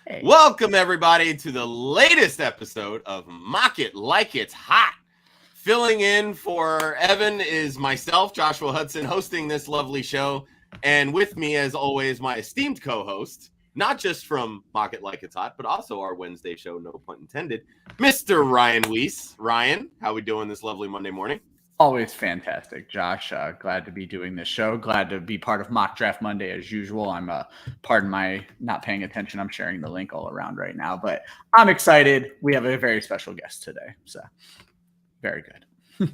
Hey. Welcome, everybody, to the latest episode of Mock It Like It's Hot. Filling in for Evan is myself, Joshua Hudson, hosting this lovely show. And with me, as always, my esteemed co-host, not just from Mock It Like It's Hot, but also our Wednesday show, no pun intended, Mr. Ryan Weisse. Ryan, how we doing this lovely Monday morning? Always fantastic, Josh. Glad to be doing this show. Glad to be part of Mock Draft Monday as usual. I'm, pardon my not paying attention. I'm sharing the link all around right now, but I'm excited. We have a very special guest today, so very good.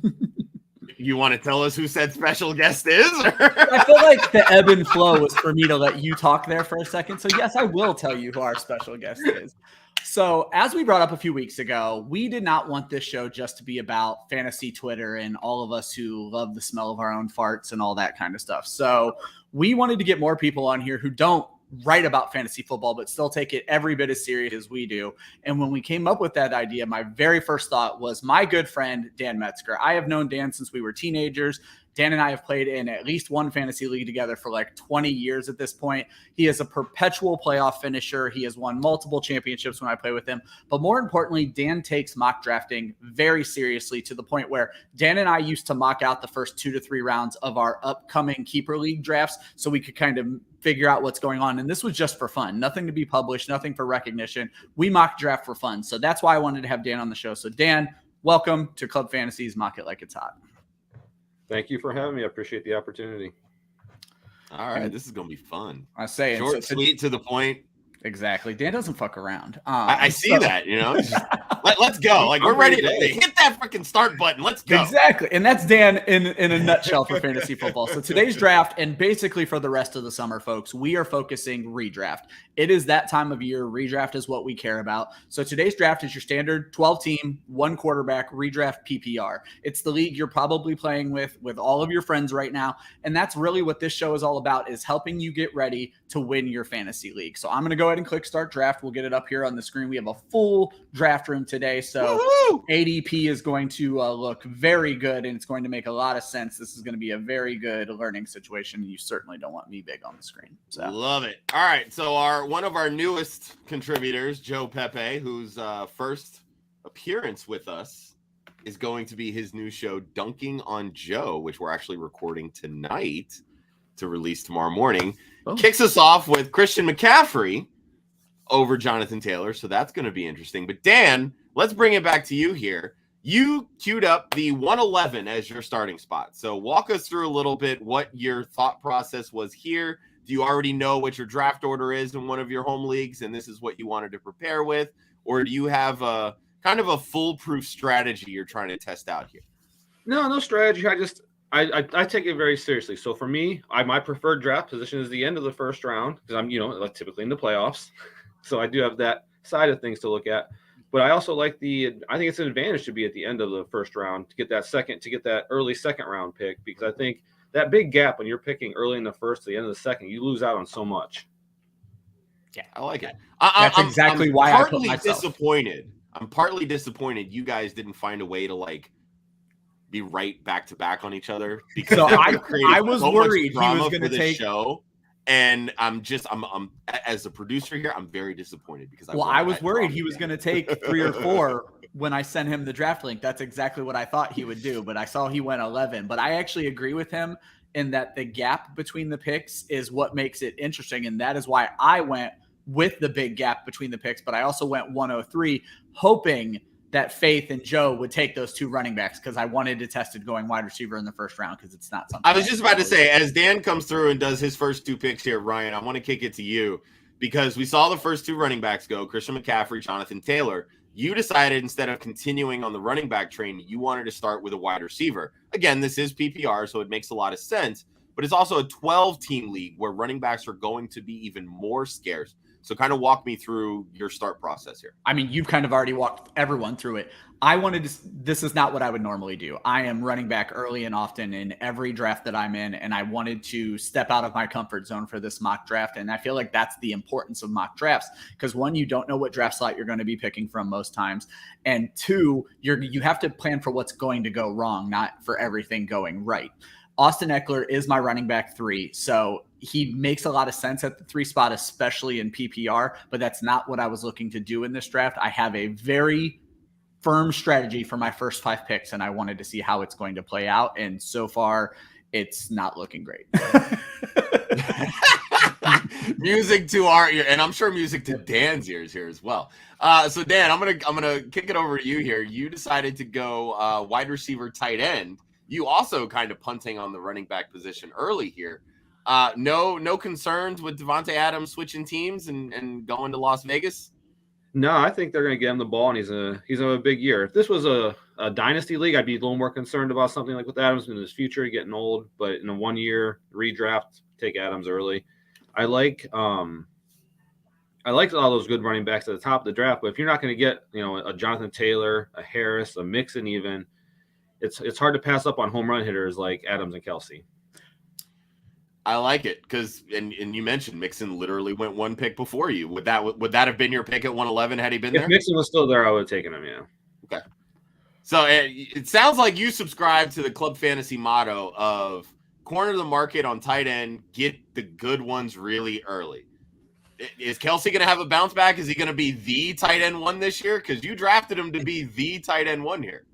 You want to tell us who said special guest is? I feel like the ebb and flow was for me to let you talk there for a second. So yes, I will tell you who our special guest is. So as we brought up a few weeks ago, we did not want this show just to be about fantasy Twitter and all of us who love the smell of our own farts and all that kind of stuff. So we wanted to get more people on here who don't write about fantasy football, but still take it every bit as serious as we do. And when we came up with that idea, my very first thought was my good friend, Dan Metzgar. I have known Dan since we were teenagers. Dan and I have played in at least one fantasy league together for like 20 years at this point. He is a perpetual playoff finisher. He has won multiple championships when I play with him. But more importantly, Dan takes mock drafting very seriously to the point where Dan and I used to mock out the first 2 to 3 rounds of our upcoming keeper league drafts so we could kind of figure out what's going on. And this was just for fun, nothing to be published, nothing for recognition. We mock draft for fun. So that's why I wanted to have Dan on the show. So Dan, welcome to Club Fantasy's Mock It Like It's Hot. Thank you for having me. I appreciate the opportunity. All right, this is going to be fun. I say short, sweet, to the point. Exactly. Dan doesn't fuck around. I see that, you know. Let's go. Like, we're ready to hit that freaking start button. Let's go. Exactly. And that's Dan in a nutshell for fantasy football. So today's draft, and basically for the rest of the summer, folks, we are focusing redraft. It is that time of year. Redraft is what we care about. So today's draft is your standard 12-team, 1 quarterback redraft PPR. It's the league you're probably playing with all of your friends right now. And that's really what this show is all about, is helping you get ready to win your fantasy league. So I'm going to go ahead and click start draft. We'll get it up here on the screen. We have a full draft room today. So woo-hoo! ADP is going to look very good, and it's going to make a lot of sense. This is going to be a very good learning situation. You certainly don't want me big on the screen. So love it. All right. So one of our newest contributors, Joe Pepe, whose first appearance with us is going to be his new show, Dunking on Joe, which we're actually recording tonight to release tomorrow morning. Kicks us off with Christian McCaffrey over Jonathan Taylor. So that's going to be interesting. But Dan, let's bring it back to you here. You queued up the 111 as your starting spot. So walk us through a little bit what your thought process was here. Do you already know what your draft order is in one of your home leagues, and this is what you wanted to prepare with? Or do you have a kind of a foolproof strategy you're trying to test out here? No strategy. I take it very seriously. So for me, my preferred draft position is the end of the first round because I'm, typically in the playoffs. So I do have that side of things to look at. But I also I think it's an advantage to be at the end of the first round to get that early second round pick, because I think that big gap when you're picking early in the first to the end of the second, you lose out on so much. Yeah, I like it. That's exactly why I put myself. I'm partly disappointed you guys didn't find a way to be right back to back on each other, because so I was worried he was going to take show. And I'm as a producer here, I'm very disappointed because I was worried he was going to take 3 or 4 when I sent him the draft link. That's exactly what I thought he would do, but I saw he went 11. But I actually agree with him in that the gap between the picks is what makes it interesting, and that is why I went with the big gap between the picks. But I also went 103, hoping that Faith and Joe would take those 2 running backs, because I wanted to test it going wide receiver in the first round, because it's not something. I was just about to say, as Dan comes through and does his first 2 picks here, Ryan, I want to kick it to you, because we saw the first 2 running backs go, Christian McCaffrey, Jonathan Taylor. You decided, instead of continuing on the running back train, you wanted to start with a wide receiver. Again, this is PPR, so it makes a lot of sense, but it's also a 12-team league where running backs are going to be even more scarce. So kind of walk me through your start process here. I mean, you've kind of already walked everyone through it. This is not what I would normally do. I am running back early and often in every draft that I'm in, and I wanted to step out of my comfort zone for this mock draft. And I feel like that's the importance of mock drafts, because 1, you don't know what draft slot you're going to be picking from most times. And 2, you have to plan for what's going to go wrong, not for everything going right. Austin Eckler is my running back 3. So he makes a lot of sense at the 3 spot, especially in PPR, but that's not what I was looking to do in this draft. I have a very firm strategy for my first 5 picks, and I wanted to see how it's going to play out. And so far, it's not looking great. Music to our ear, and I'm sure music to Dan's ears here as well. So Dan, I'm gonna kick it over to you here. You decided to go wide receiver, tight end. You also kind of punting on the running back position early here. No concerns with Devontae Adams switching teams and going to Las Vegas? No, I think they're going to get him the ball, and he's a big year. If this was a dynasty league, I'd be a little more concerned about something like with Adams in his future, getting old. But in a 1 year redraft, take Adams early. I like all those good running backs at the top of the draft. But if you're not going to get a Jonathan Taylor, a Harris, a Mixon, even it's hard to pass up on home run hitters like Adams and Kelsey. I like it because, and you mentioned Mixon literally went 1 pick before you. Would that have been your pick at 111 had he been there? If Mixon was still there, I would have taken him. Yeah. Okay. So it sounds like you subscribe to the Club Fantasy motto of corner the market on tight end, get the good ones really early. Is Kelsey going to have a bounce back? Is he going to be the tight end 1 this year? Because you drafted him to be the tight end 1 here.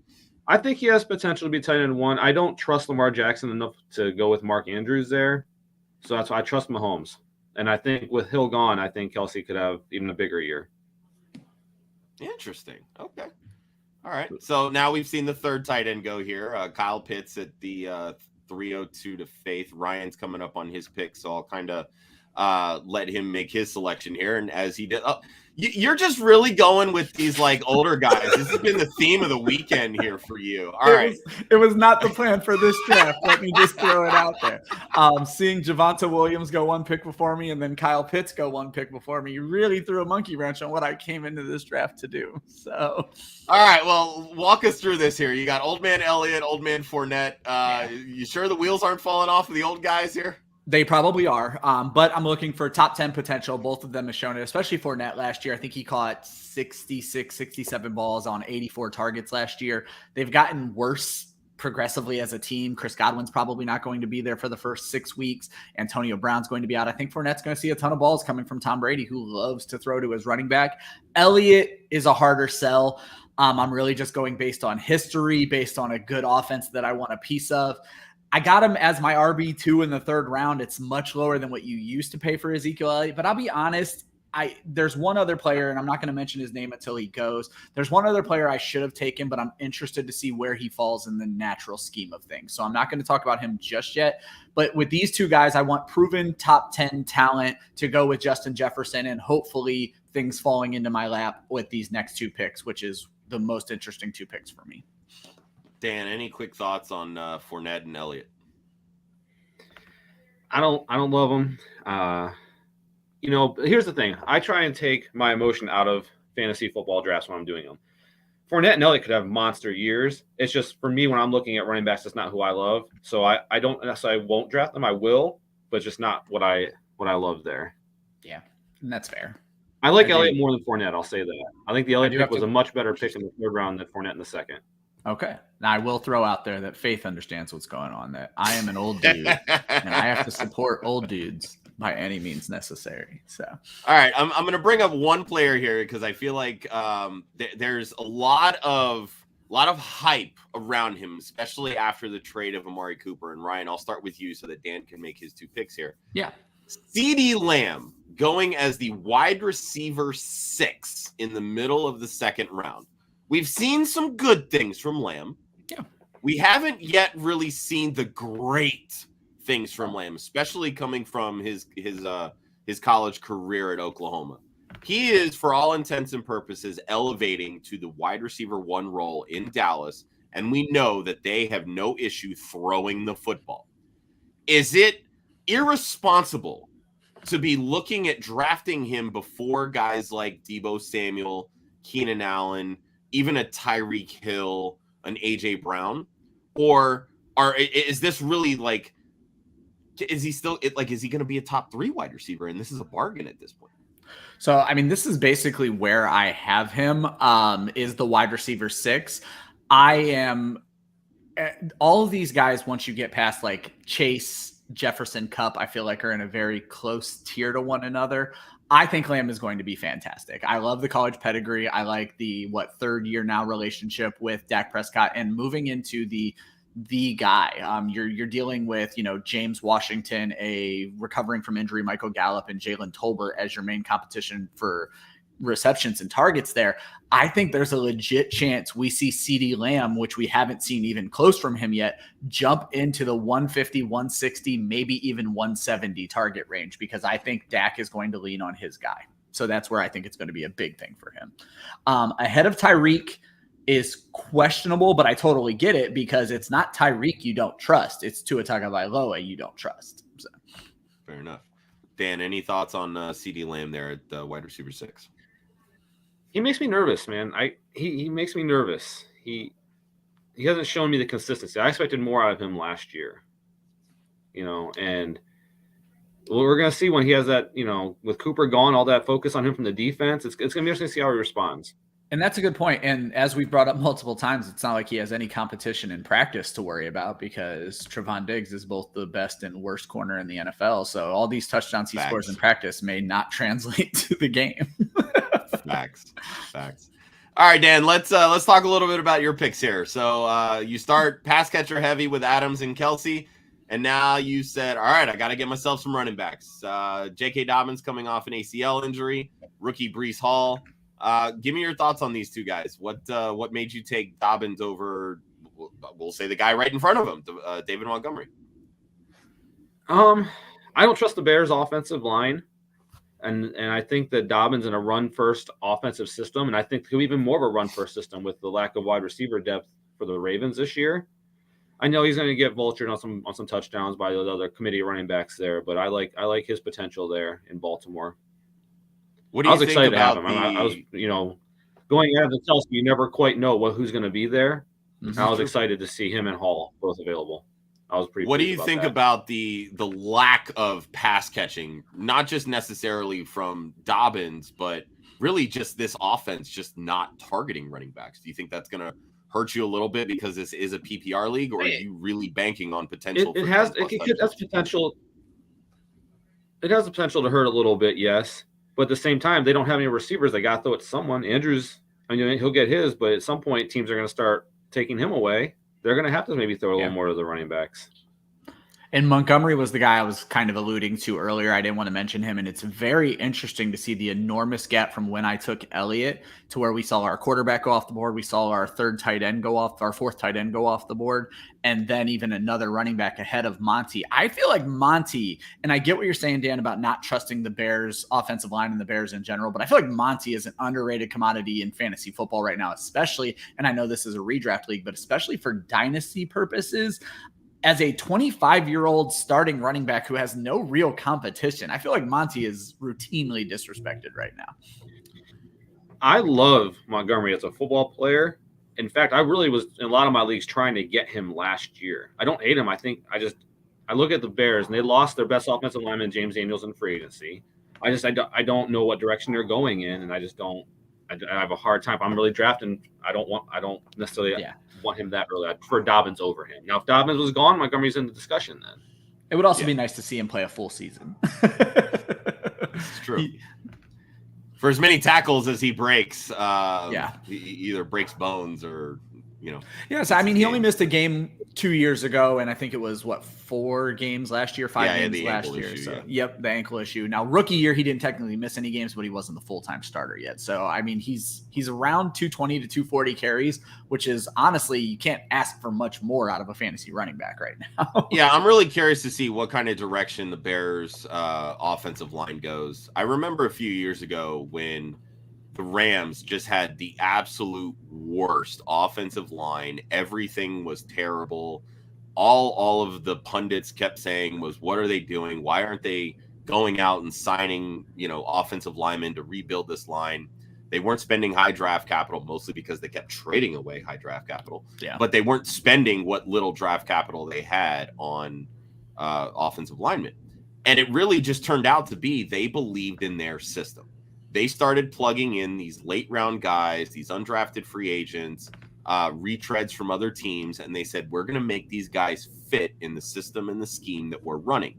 I think he has potential to be tight end 1. I don't trust Lamar Jackson enough to go with Mark Andrews there. So that's why I trust Mahomes. And I think with Hill gone, I think Kelsey could have even a bigger year. Interesting. Okay. All right. So now we've seen the third tight end go here. Kyle Pitts at the 302 to Faith. Ryan's coming up on his pick, so I'll kind of let him make his selection here. And as he did, you're just really going with these like older guys. This has been the theme of the weekend here for you. All right. It was not the plan for this draft. Let me just throw it out there. Seeing Javonte Williams go 1 pick before me and then Kyle Pitts go 1 pick before me, you really threw a monkey wrench on what I came into this draft to do. So, all right. Well, walk us through this here. You got old man Elliott, old man Fournette. You sure the wheels aren't falling off of the old guys here? They probably are, but I'm looking for top 10 potential. Both of them have shown it, especially Fournette last year. I think he caught 66, 67 balls on 84 targets last year. They've gotten worse progressively as a team. Chris Godwin's probably not going to be there for the first 6 weeks. Antonio Brown's going to be out. I think Fournette's going to see a ton of balls coming from Tom Brady, who loves to throw to his running back. Elliott is a harder sell. I'm really just going based on history, based on a good offense that I want a piece of. I got him as my RB2 in the 3rd round. It's much lower than what you used to pay for Ezekiel Elliott. But I'll be honest, there's one other player, and I'm not going to mention his name until he goes. There's one other player I should have taken, but I'm interested to see where he falls in the natural scheme of things. So I'm not going to talk about him just yet. But with these 2 guys, I want proven top 10 talent to go with Justin Jefferson and hopefully things falling into my lap with these next 2 picks, which is the most interesting 2 picks for me. Dan, any quick thoughts on Fournette and Elliott? I don't love them. Here's the thing. I try and take my emotion out of fantasy football drafts when I'm doing them. Fournette and Elliott could have monster years. It's just for me when I'm looking at running backs, that's not who I love. So I don't necessarily won't draft them. I will, but it's just not what I love there. Yeah, and that's fair. I like Elliott more than Fournette. I'll say that. I think the Elliott pick was a much better pick in the 3rd round than Fournette in the 2nd. Okay. Now I will throw out there that Faith understands what's going on, that I am an old dude and I have to support old dudes by any means necessary. So, all right, I'm going to bring up one player here because I feel like there's a lot of hype around him, especially after the trade of Amari Cooper. And Ryan, I'll start with you so that Dan can make his 2 picks here. Yeah. CeeDee Lamb going as the wide receiver 6 in the middle of the 2nd round. We've seen some good things from Lamb. Yeah. We haven't yet really seen the great things from Lamb, especially coming from his college career at Oklahoma. He is, for all intents and purposes, elevating to the wide receiver 1 role in Dallas, and we know that they have no issue throwing the football. Is it irresponsible to be looking at drafting him before guys like Deebo Samuel, Keenan Allen, even a Tyreek Hill, an AJ Brown? Or is this really like, is he going to be a top 3 wide receiver? And this is a bargain at this point. So, I mean, this is basically where I have him, is the wide receiver 6. I am all of these guys, once you get past like Chase Jefferson, Kupp, I feel like are in a very close tier to one another. I think Lamb is going to be fantastic. I love the college pedigree. I like the third year now relationship with Dak Prescott, and moving into the guy. You're dealing with, James Washington, a recovering from injury Michael Gallup, and Jalen Tolbert as your main competition for receptions and targets there. I think there's a legit chance we see CeeDee Lamb, which we haven't seen even close from him yet, jump into the 150, 160, maybe even 170 target range, because I think Dak is going to lean on his guy. So that's where I think it's going to be a big thing for him. Ahead of Tyreek is questionable, but I totally get it, because it's not Tyreek you don't trust. It's Tua Tagovailoa you don't trust. So. Fair enough. Dan, any thoughts on CeeDee Lamb there at the wide receiver 6? He makes me nervous, man. He makes me nervous. He hasn't shown me the consistency. I expected more out of him last year, and we're going to see when he has that, with Cooper gone, all that focus on him from the defense. It's going to be interesting to see how he responds. And that's a good point. And as we've brought up multiple times, it's not like he has any competition in practice to worry about, because Trevon Diggs is both the best and worst corner in the NFL. So all these touchdowns he scores in practice may not translate to the game. Facts. All right, Dan, let's talk a little bit about your picks here. So you start pass catcher heavy with Adams and Kelsey, and now you said, all right, I got to get myself some running backs. J.K. Dobbins coming off an ACL injury, rookie Breece Hall. Give me your thoughts on these two guys. What made you take Dobbins over, we'll say, the guy right in front of him, David Montgomery? I don't trust the Bears' offensive line. And I think that Dobbins in a run-first offensive system, and I think he'll be even more of a run-first system with the lack of wide receiver depth for the Ravens this year. I know he's going to get vultured on some touchdowns by the other committee running backs there, but I like his potential there in Baltimore. What do you think excited about to have him. I was going out of the Chelsea, you never quite know who's going to be there. Mm-hmm. I was excited to see him and Hall both available. I was pretty. What do you think about the lack of pass catching, not just necessarily from Dobbins, but really just this offense just not targeting running backs? Do you think that's going to hurt you a little bit because this is a PPR league, or are you really banking on potential? It has potential. It has the potential to hurt a little bit, yes. But at the same time, they don't have any receivers. They got to throw it to someone. Andrews, he'll get his, but at some point, teams are going to start taking him away. They're going to have to maybe throw a little more to the running backs. And Montgomery was the guy I was kind of alluding to earlier. I didn't want to mention him. And it's very interesting to see the enormous gap from when I took Elliott to where we saw our quarterback go off the board. We saw our fourth tight end go off the board. And then even another running back ahead of Monty. I feel like Monty, and I get what you're saying, Dan, about not trusting the Bears offensive line and the Bears in general, but I feel like Monty is an underrated commodity in fantasy football right now, especially, and I know this is a redraft league, but especially for dynasty purposes. As a 25-year-old starting running back who has no real competition, I feel like Monty is routinely disrespected right now. I love Montgomery as a football player. In fact, I really was in a lot of my leagues trying to get him last year. I don't hate him. I look at the Bears, and they lost their best offensive lineman, James Daniels, in free agency. I don't know what direction they're going in, and I have a hard time. I'm really drafting. I don't necessarily want him that early. I prefer Dobbins over him. Now, if Dobbins was gone, Montgomery's in the discussion then. It would also be nice to see him play a full season. It's true. For as many tackles as he breaks, he either breaks bones or, Yes, I mean, he only missed a game 2 years ago, and I think it was, 4 games last year, 5 games last year. Yep, the ankle issue. Now, rookie year, he didn't technically miss any games, but he wasn't the full-time starter yet. So, I mean, he's around 220 to 240 carries, which is, honestly, you can't ask for much more out of a fantasy running back right now. Yeah, I'm really curious to see what kind of direction the Bears' offensive line goes. I remember a few years ago when the Rams just had the absolute worst offensive line. Everything was terrible. All of the pundits kept saying was, what are they doing? Why aren't they going out and signing, offensive linemen to rebuild this line? They weren't spending high draft capital, mostly because they kept trading away high draft capital. Yeah. But they weren't spending what little draft capital they had on offensive linemen. And it really just turned out to be they believed in their system. They started plugging in these late round guys, these undrafted free agents, retreads from other teams, and they said, we're going to make these guys fit in the system and the scheme that we're running.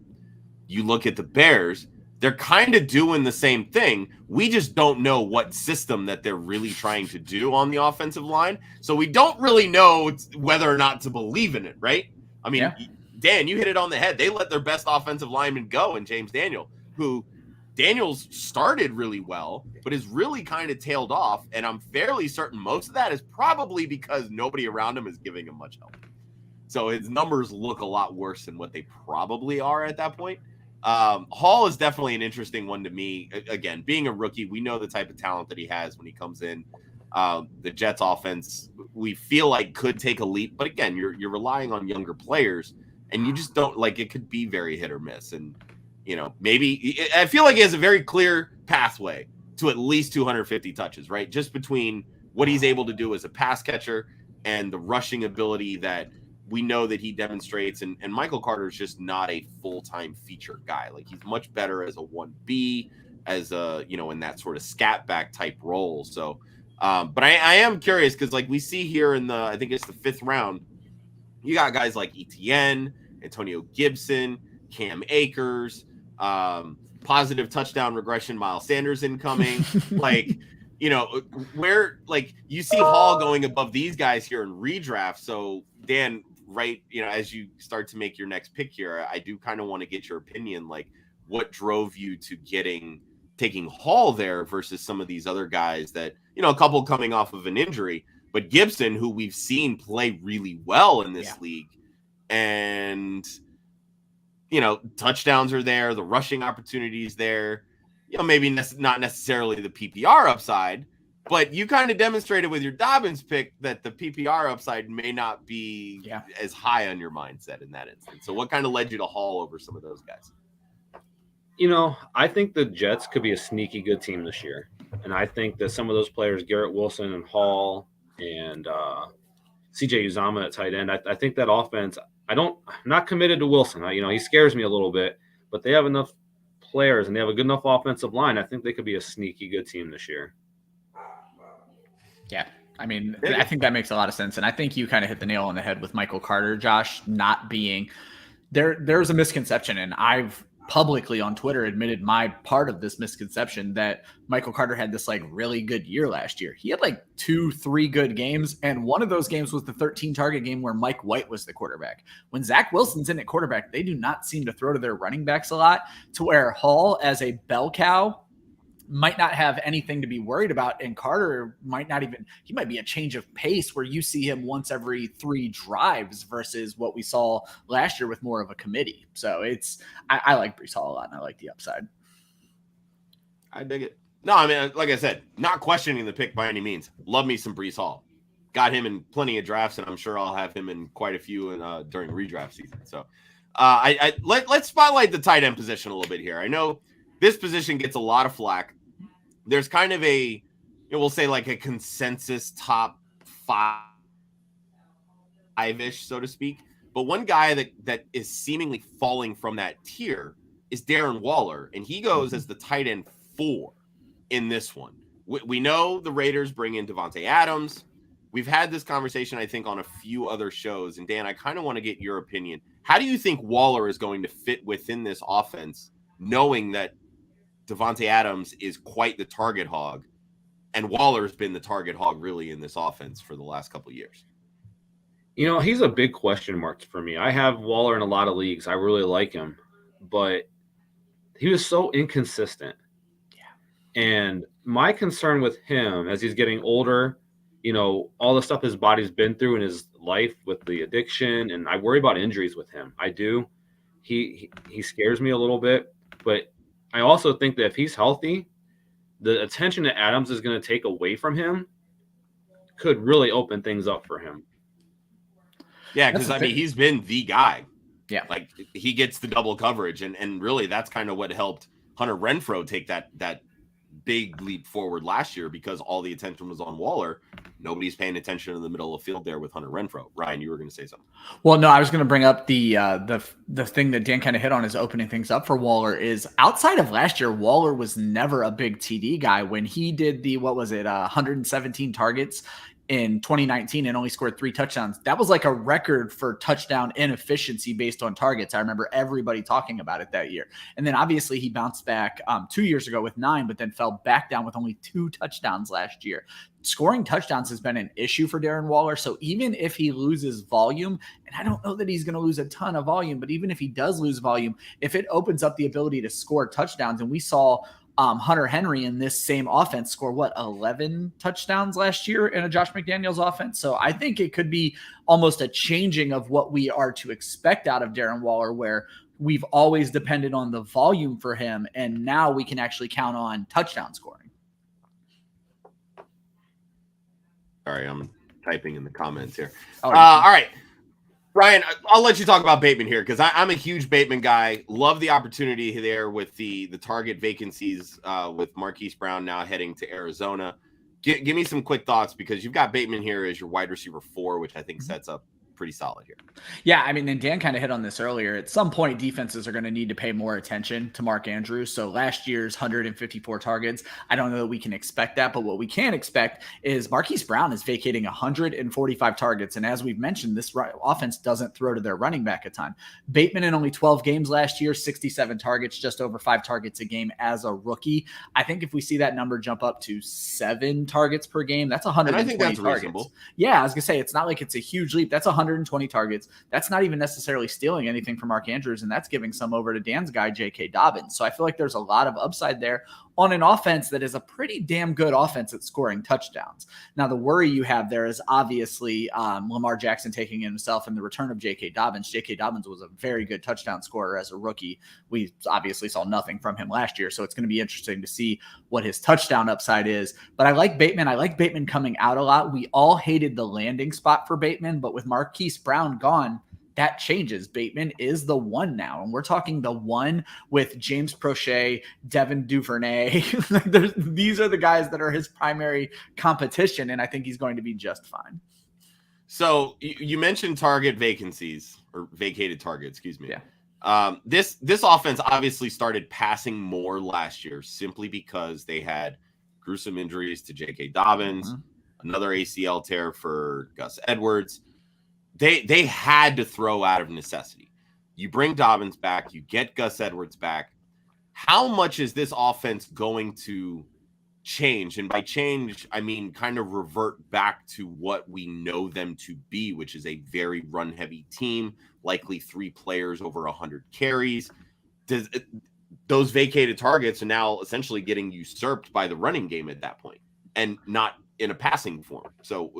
You look at the Bears, they're kind of doing the same thing. We just don't know what system that they're really trying to do on the offensive line. So we don't really know whether or not to believe in it, right? I mean, Dan, you hit it on the head. They let their best offensive lineman go in James Daniel, who Daniels started really well, but is really kind of tailed off. And I'm fairly certain most of that is probably because nobody around him is giving him much help. So his numbers look a lot worse than what they probably are at that point. Hall is definitely an interesting one to me. Again, being a rookie, we know the type of talent that he has when he comes in. The Jets offense, we feel like could take a leap, but again, you're relying on younger players, and you just don't like it could be very hit or miss. And maybe I feel like he has a very clear pathway to at least 250 touches, right? Just between what he's able to do as a pass catcher and the rushing ability that we know that he demonstrates. And Michael Carter is just not a full-time feature guy. Like, he's much better as a 1B, as a, in that sort of scat back type role. So, but I am curious because, like, we see here in I think it's the 5th round, you got guys like Etienne, Antonio Gibson, Cam Akers, positive touchdown regression, Miles Sanders incoming. Like, where, like, you see Hall going above these guys here in redraft. So, Dan, right, as you start to make your next pick here, I do kind of want to get your opinion, like, what drove you to taking Hall there versus some of these other guys that, a couple coming off of an injury, but Gibson, who we've seen play really well in this league, and touchdowns are there, the rushing opportunities there, maybe not necessarily the PPR upside, but you kind of demonstrated with your Dobbins pick that the PPR upside may not be as high on your mindset in that instance. So what kind of led you to Hall over some of those guys? I think the Jets could be a sneaky good team this year. And I think that some of those players, Garrett Wilson and Hall and CJ Uzama at tight end, I think that offense, I'm not committed to Wilson. He scares me a little bit, but they have enough players and they have a good enough offensive line. I think they could be a sneaky good team this year. Yeah. I mean, I think that makes a lot of sense. And I think you kind of hit the nail on the head with Michael Carter, Josh, not being there's a misconception. And I've publicly on Twitter admitted my part of this misconception that Michael Carter had this like really good year last year. He had like 2-3 good games. And one of those games was the 13 target game where Mike White was the quarterback. When Zach Wilson's in at quarterback, they do not seem to throw to their running backs a lot, to where Hall as a bell cow might not have anything to be worried about. And Carter he might be a change of pace where you see him once every 3 drives versus what we saw last year with more of a committee. So I like Breece Hall a lot, and I like the upside. I dig it. No, I mean, like I said, not questioning the pick by any means. Love me some Breece Hall. Got him in plenty of drafts, and I'm sure I'll have him in quite a few during redraft season. So let's spotlight the tight end position a little bit here. I know this position gets a lot of flack. There's kind of we'll say like a consensus top 5-ish, so to speak. But one guy that is seemingly falling from that tier is Darren Waller, and he goes as the tight end 4 in this one. We know the Raiders bring in Davante Adams. We've had this conversation, I think, on a few other shows. And Dan, I kind of want to get your opinion. How do you think Waller is going to fit within this offense, knowing that Davante Adams is quite the target hog, and Waller's been the target hog really in this offense for the last couple of years? He's a big question mark for me. I have Waller in a lot of leagues. I really like him, but he was so inconsistent. Yeah. And my concern with him as he's getting older, all the stuff his body's been through in his life with the addiction, and I worry about injuries with him. I do. He scares me a little bit, but I also think that if he's healthy, the attention that Adams is going to take away from him could really open things up for him. Yeah, because he's been the guy. Yeah. Like, he gets the double coverage, and really that's kind of what helped Hunter Renfrow take that big leap forward last year, because all the attention was on Waller. Nobody's paying attention in the middle of the field there with Hunter Renfrow. Ryan, you were going to say something. Well, no, I was going to bring up the thing that Dan kind of hit on is opening things up for Waller is outside of last year, Waller was never a big TD guy. When he did 117 targets in 2019 and only scored 3 touchdowns. That was like a record for touchdown inefficiency based on targets. I remember everybody talking about it that year. And then obviously he bounced back 2 years ago with 9, but then fell back down with only 2 touchdowns last year. Scoring touchdowns has been an issue for Darren Waller. So even if he loses volume, and I don't know that he's going to lose a ton of volume, but even if he does lose volume, if it opens up the ability to score touchdowns, and we saw Hunter Henry in this same offense score 11 touchdowns last year in a Josh McDaniels offense. So I think it could be almost a changing of what we are to expect out of Darren Waller, where we've always depended on the volume for him, and now we can actually count on touchdown scoring. Sorry, I'm typing in the comments here. Oh, all right. Ryan, I'll let you talk about Bateman here because I'm a huge Bateman guy. Love the opportunity there with the target vacancies with Marquise Brown now heading to Arizona. Give me some quick thoughts because you've got Bateman here as your wide receiver 4, which I think sets up pretty solid here. Yeah, I mean, and Dan kind of hit on this earlier. At some point, defenses are going to need to pay more attention to Mark Andrews. So last year's 154 targets, I don't know that we can expect that, but what we can expect is Marquise Brown is vacating 145 targets. And as we've mentioned, this offense doesn't throw to their running back a ton. Bateman in only 12 games last year, 67 targets, just over 5 targets a game as a rookie. I think if we see that number jump up to 7 targets per game, that's 120 and I think that's targets. Reasonable. Yeah, I was going to say, it's not like it's a huge leap. That's 120 targets. That's not even necessarily stealing anything from Mark Andrews, and that's giving some over to Dan's guy, J.K. Dobbins. So I feel like there's a lot of upside there on an offense that is a pretty damn good offense at scoring touchdowns. Now, the worry you have there is obviously Lamar Jackson taking himself and the return of J.K. Dobbins. J.K. Dobbins was a very good touchdown scorer as a rookie. We obviously saw nothing from him last year, so it's going to be interesting to see what his touchdown upside is. But I like Bateman. I like Bateman coming out a lot. We all hated the landing spot for Bateman, but with Marquise Brown gone, that changes. Bateman is the 1 now, and we're talking the 1 with James Prochet, Devin Duvernay. These are the guys that are his primary competition, and I think he's going to be just fine. So you mentioned target vacancies or vacated targets, excuse me. Yeah. This offense obviously started passing more last year simply because they had gruesome injuries to J.K. Dobbins, another ACL tear for Gus Edwards. They had to throw out of necessity. You bring Dobbins back, you get Gus Edwards back. How much is this offense going to change? And by change, I mean kind of revert back to what we know them to be, which is a very run-heavy team, likely 3 players over 100 carries. Those vacated targets are now essentially getting usurped by the running game at that point and not in a passing form. So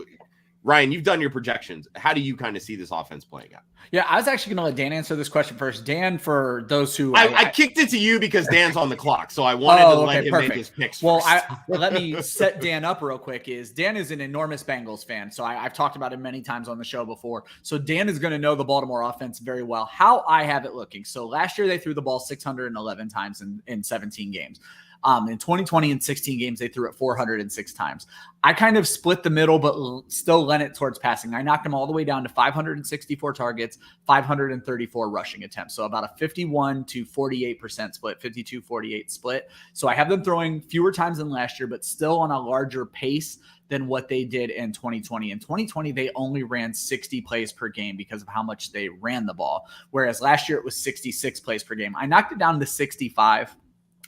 Ryan, you've done your projections. How do you kind of see this offense playing out? Yeah, I was actually going to let Dan answer this question first. Dan, for those who... I kicked it to you because Dan's on the clock, so I wanted to let him make his picks Well, first. Let me set Dan up real quick. Dan is an enormous Bengals fan, so I've talked about him many times on the show before. So Dan is going to know the Baltimore offense very well. How I have it looking. So last year they threw the ball 611 times in 17 games. In 2020 and 16 games, they threw it 406 times. I kind of split the middle, but still lent it towards passing. I knocked them all the way down to 564 targets, 534 rushing attempts. So about a 51 to 48% split, 52-48 split. So I have them throwing fewer times than last year, but still on a larger pace than what they did in 2020. In 2020, they only ran 60 plays per game because of how much they ran the ball. Whereas last year it was 66 plays per game. I knocked it down to 65.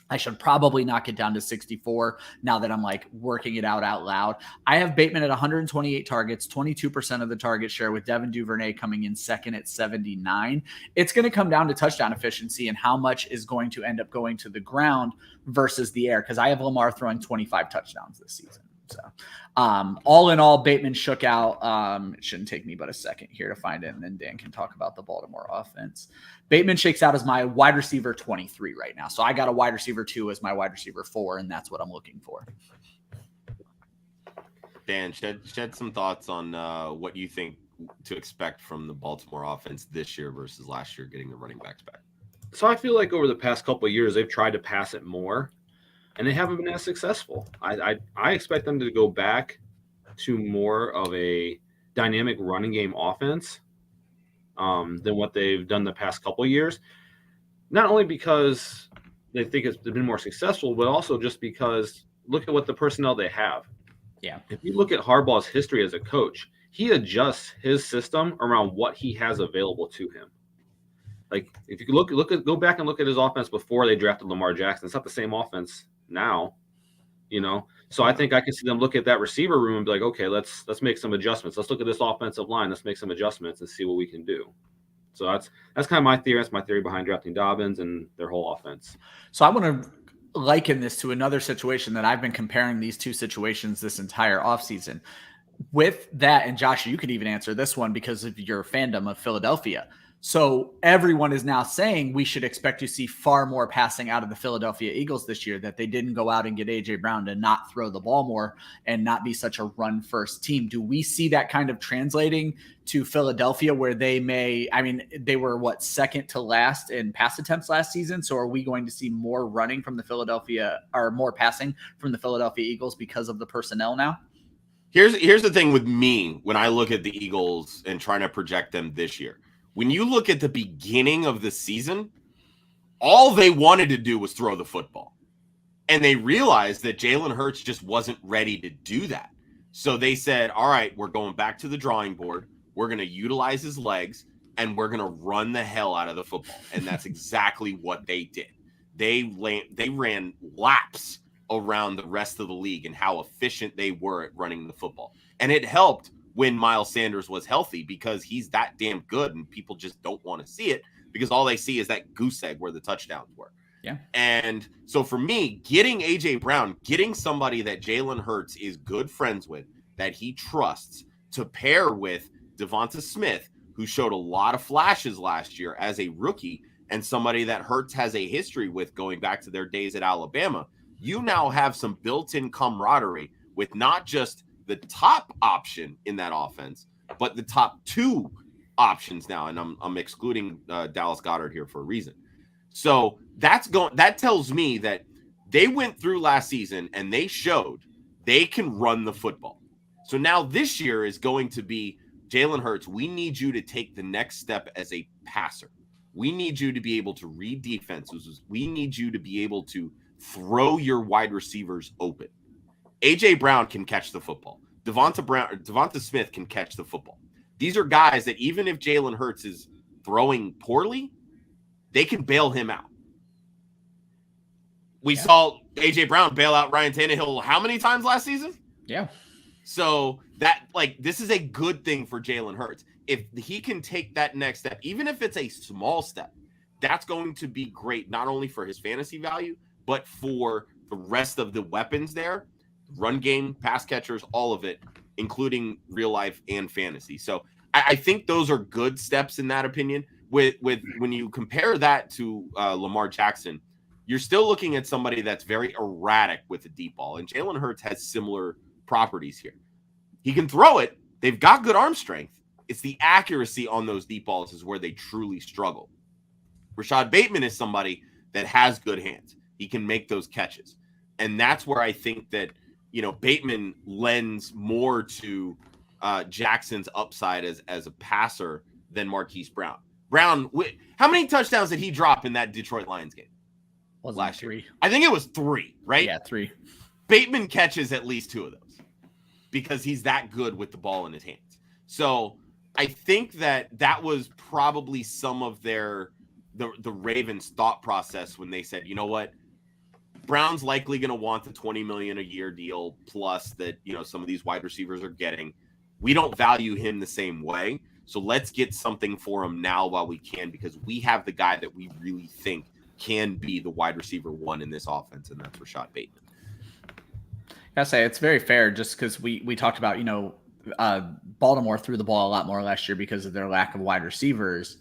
I should probably knock it down to 64 now that I'm like working it out loud. I have Bateman at 128 targets, 22% of the target share, with Devin Duvernay coming in second at 79. It's going to come down to touchdown efficiency and how much is going to end up going to the ground versus the air, because I have Lamar throwing 25 touchdowns this season. So all in all, Bateman shook out. It shouldn't take me but a second here to find it, and then Dan can talk about the Baltimore offense. Bateman shakes out as my wide receiver 23 right now. So I got a wide receiver 2 as my wide receiver 4, and that's what I'm looking for. Dan, shed some thoughts on what you think to expect from the Baltimore offense this year versus last year, getting the running backs back. So I feel like over the past couple of years, they've tried to pass it more, and they haven't been as successful. I expect them to go back to more of a dynamic running game offense than what they've done the past couple of years. Not only because they think it's been more successful, but also just because look at what the personnel they have. Yeah. If you look at Harbaugh's history as a coach, he adjusts his system around what he has available to him. Like if you go back and look at his offense before they drafted Lamar Jackson, it's not the same offense now, So I think I can see them look at that receiver room and be like, okay, let's make some adjustments. Let's look at this offensive line. Let's make some adjustments and see what we can do. So that's kind of my theory. That's my theory behind drafting Dobbins and their whole offense. So I want to liken this to another situation that I've been comparing these two situations this entire offseason. With that, and Josh, you could even answer this one because of your fandom of Philadelphia. So everyone is now saying we should expect to see far more passing out of the Philadelphia Eagles this year, that they didn't go out and get A.J. Brown to not throw the ball more and not be such a run-first team. Do we see that kind of translating to Philadelphia where they were, second to last in pass attempts last season? So are we going to see more running from the Philadelphia or more passing from the Philadelphia Eagles because of the personnel now? Here's the thing with me when I look at the Eagles and trying to project them this year. When you look at the beginning of the season, all they wanted to do was throw the football. And they realized that Jalen Hurts just wasn't ready to do that. So they said, all right, we're going back to the drawing board. We're going to utilize his legs, and we're going to run the hell out of the football. And that's exactly what they did. They ran laps around the rest of the league and how efficient they were at running the football. And it helped when Miles Sanders was healthy because he's that damn good and people just don't want to see it because all they see is that goose egg where the touchdowns were. Yeah. And so for me, getting A.J. Brown, getting somebody that Jalen Hurts is good friends with, that he trusts, to pair with Devonta Smith, who showed a lot of flashes last year as a rookie and somebody that Hurts has a history with going back to their days at Alabama, you now have some built-in camaraderie with not just the top option in that offense, but the top two options now. And I'm excluding Dallas Goedert here for a reason. So that tells me that they went through last season and they showed they can run the football. So now this year is going to be Jalen Hurts. We need you to take the next step as a passer. We need you to be able to read defenses. We need you to be able to throw your wide receivers open. A.J. Brown can catch the football. Devonta Smith can catch the football. These are guys that even if Jalen Hurts is throwing poorly, they can bail him out. We saw A.J. Brown bail out Ryan Tannehill how many times last season? Yeah. So this is a good thing for Jalen Hurts. If he can take that next step, even if it's a small step, that's going to be great, not only for his fantasy value, but for the rest of the weapons there. Run game, pass catchers, all of it, including real life and fantasy. So I think those are good steps in that opinion. With when you compare that to Lamar Jackson, you're still looking at somebody that's very erratic with the deep ball. And Jalen Hurts has similar properties here. He can throw it. They've got good arm strength. It's the accuracy on those deep balls is where they truly struggle. Rashad Bateman is somebody that has good hands. He can make those catches. And that's where I think that Bateman lends more to Jackson's upside as a passer than Marquise Brown. Brown, how many touchdowns did he drop in that Detroit Lions game? Last year? I think it was 3, right? Yeah, 3. Bateman catches at least 2 of those because he's that good with the ball in his hands. So I think that was probably some of the Ravens' thought process when they said, you know what? Brown's likely going to want the $20 million a year deal plus that, some of these wide receivers are getting. We don't value him the same way. So let's get something for him now while we can, because we have the guy that we really think can be the wide receiver 1 in this offense, and that's Rashad Bateman. I say it's very fair just because we talked about, Baltimore threw the ball a lot more last year because of their lack of wide receivers.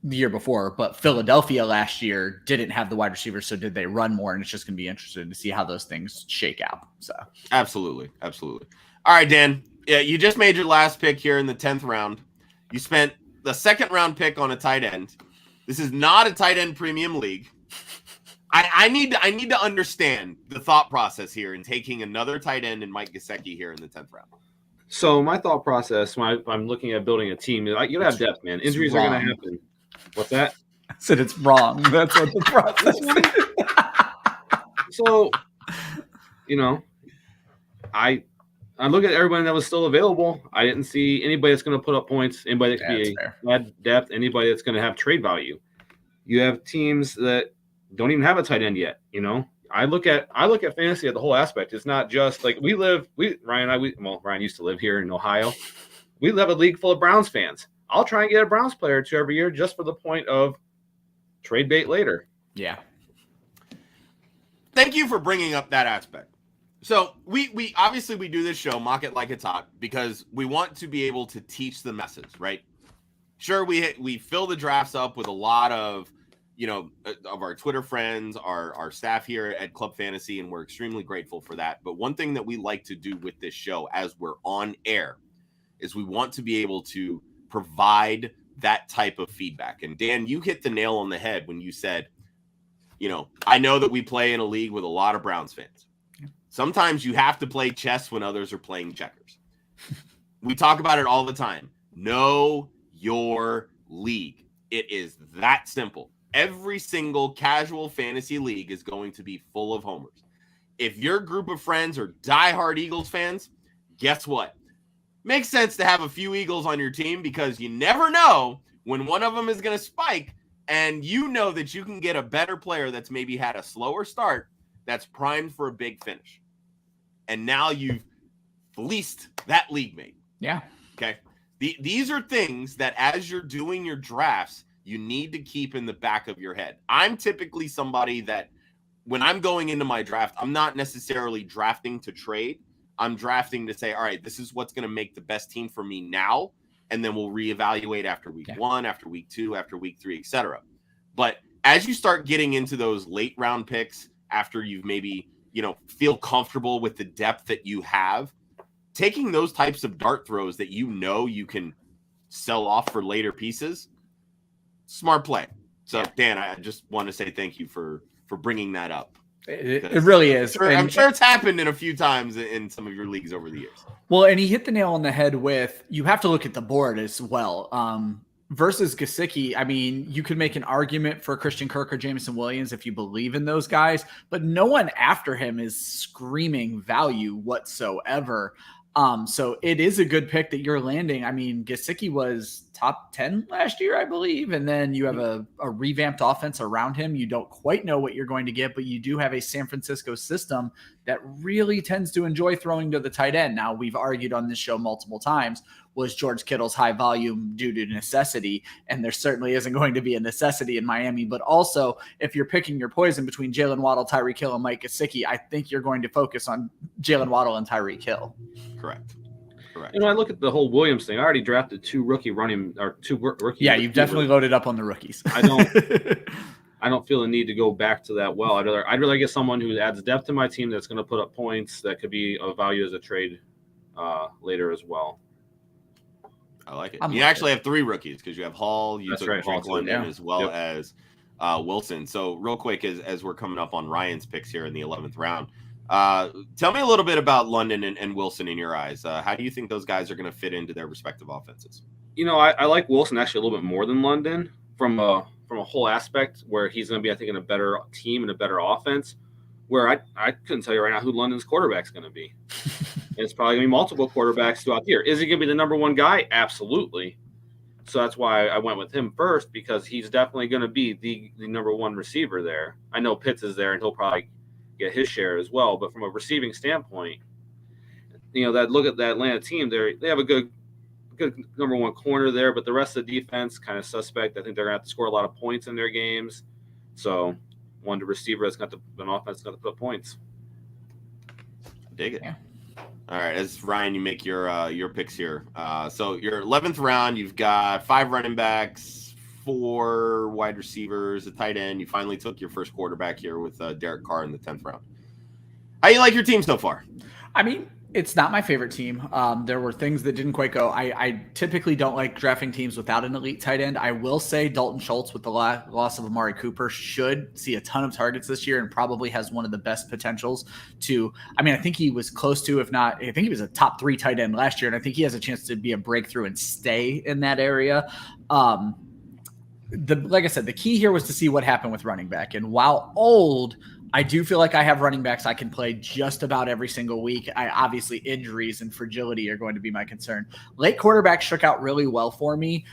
The year before, but Philadelphia last year didn't have the wide receivers, so did they run more? And it's just going to be interesting to see how those things shake out. So absolutely. All right, Dan. Yeah, you just made your last pick here in the 10th round. You spent the 2nd round pick on a tight end. This is not a tight end premium league. I need to understand the thought process here in taking another tight end and Mike Gesicki here in the 10th round. So my thought process when I'm looking at building a team, you gotta have depth, man. Injuries are going to happen. What's that? I said it's wrong. That's what the process is. So, I look at everyone that was still available. I didn't see anybody that's going to put up points, anybody that could add depth, anybody that's going to have trade value. You have teams that don't even have a tight end yet. You know, I look at fantasy at the whole aspect. It's not just like Ryan used to live here in Ohio. We have a league full of Browns fans. I'll try and get a Browns player or two every year just for the point of trade bait later. Yeah. Thank you for bringing up that aspect. So we obviously we do this show, Mock It Like It's Hot, because we want to be able to teach the masses, right? Sure, we fill the drafts up with a lot of, of our Twitter friends, our staff here at Club Fantasy, and we're extremely grateful for that. But one thing that we like to do with this show as we're on air is we want to be able to provide that type of feedback. And Dan, you hit the nail on the head when you said, I know that we play in a league with a lot of Browns fans. Sometimes you have to play chess when others are playing checkers. We talk about it all the time. Know your league. It is that simple. Every single casual fantasy league is going to be full of homers. If your group of friends are diehard Eagles fans, guess what? Makes sense to have a few Eagles on your team because you never know when one of them is going to spike, and you know that you can get a better player that's maybe had a slower start that's primed for a big finish. And now you've fleeced that league mate. Yeah. Okay. These are things that as you're doing your drafts, you need to keep in the back of your head. I'm typically somebody that when I'm going into my draft, I'm not necessarily drafting to trade. I'm drafting to say, all right, this is what's going to make the best team for me now. And then we'll reevaluate after week 1, after week 2, after week 3, etc. But as you start getting into those late round picks, after you've maybe, feel comfortable with the depth that you have, taking those types of dart throws that you can sell off for later pieces, smart play. So, Dan, I just want to say thank you for bringing that up. It really is. I'm sure it's happened in a few times in some of your leagues over the years. Well, and he hit the nail on the head with, you have to look at the board as well. Versus Gesicki, I mean, you could make an argument for Christian Kirk or Jameson Williams if you believe in those guys, but no one after him is screaming value whatsoever. So it is a good pick that you're landing. I mean, Gesicki was top 10 last year, I believe. And then you have a revamped offense around him. You don't quite know what you're going to get, but you do have a San Francisco system that really tends to enjoy throwing to the tight end. Now, we've argued on this show multiple times, was George Kittle's high volume due to necessity? And there certainly isn't going to be a necessity in Miami. But also, if you're picking your poison between Jalen Waddle, Tyreek Hill, and Mike Gesicki, I think you're going to focus on Jalen Waddle and Tyreek Hill. Correct. I look at the whole Williams thing. I already drafted two rookie. Yeah, you've definitely loaded up on the rookies. I don't feel the need to go back to that well. I'd rather get someone who adds depth to my team that's going to put up points that could be of value as a trade later as well. I like it. You actually have 3 rookies because you have Hall, you took Drake London, as well as Wilson. So real quick, as we're coming up on Ryan's picks here in the 11th round, tell me a little bit about London and Wilson in your eyes. How do you think those guys are going to fit into their respective offenses? I like Wilson actually a little bit more than London from a whole aspect where he's going to be, I think, in a better team and a better offense, where I couldn't tell you right now who London's quarterback's going to be. And it's probably going to be multiple quarterbacks throughout the year. Is he going to be the number one guy? Absolutely. So that's why I went with him first, because he's definitely going to be the number one receiver there. I know Pitts is there, and he'll probably get his share as well. But from a receiving standpoint, that look at that Atlanta team, they have a good number one corner there, but the rest of the defense kind of suspect. I think they're going to have to score a lot of points in their games. So one receiver that's got an offense that's got to put points. Dig it. Yeah. All right, as Ryan, you make your picks here. So your 11th round, you've got 5 running backs, 4 wide receivers, a tight end. You finally took your first quarterback here with Derek Carr in the 10th round. How you like your team so far? I mean, it's not my favorite team. There were things that didn't quite go. I typically don't like drafting teams without an elite tight end. I will say Dalton Schultz, with the loss of Amari Cooper, should see a ton of targets this year and probably has one of the best potentials to, I think he was close to, if not, I think he was a top 3 tight end last year. And I think he has a chance to be a breakthrough and stay in that area. Like I said, the key here was to see what happened with running back. And while old, I do feel like I have running backs I can play just about every single week. Obviously injuries and fragility are going to be my concern. Late quarterbacks shook out really well for me.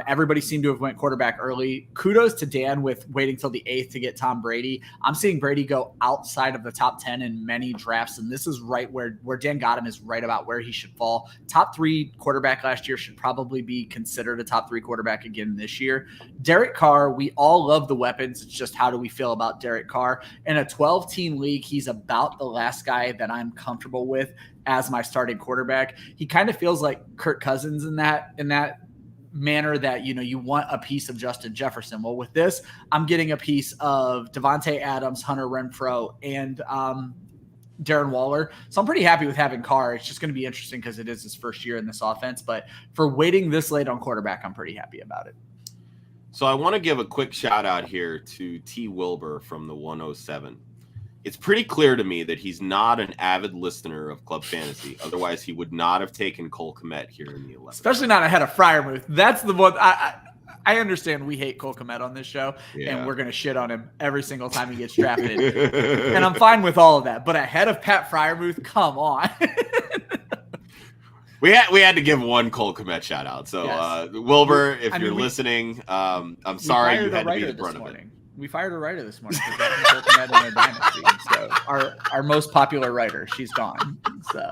Everybody seemed to have went quarterback early. Kudos to Dan with waiting till the 8th to get Tom Brady. I'm seeing Brady go outside of the top 10 in many drafts, and this is right where Dan got him, is right about where he should fall. Top 3 quarterback last year, should probably be considered a top 3 quarterback again this year. Derek Carr, we all love the weapons. It's just how do we feel about Derek Carr? In a 12-team league, he's about the last guy that I'm comfortable with as my starting quarterback. He kind of feels like Kirk Cousins in that manner that, you want a piece of Justin Jefferson. Well, with this, I'm getting a piece of Devontae Adams, Hunter Renfrow, and Darren Waller. So I'm pretty happy with having Carr. It's just going to be interesting because it is his first year in this offense. But for waiting this late on quarterback, I'm pretty happy about it. So I want to give a quick shout out here to T. Wilbur from the 107. It's pretty clear to me that he's not an avid listener of Club Fantasy. Otherwise, he would not have taken Cole Kmet here in the 11th. Especially not ahead of Freiermuth. That's the one. I understand we hate Cole Kmet on this show, and we're going to shit on him every single time he gets drafted. And I'm fine with all of that. But ahead of Pat Freiermuth, come on. We had to give one Cole Kmet shout out. So yes. Wilbur, if you're listening, I'm sorry you had to be the brunt of it. We fired a writer this morning for Cole Kmet in a dynasty. So our most popular writer, she's gone. So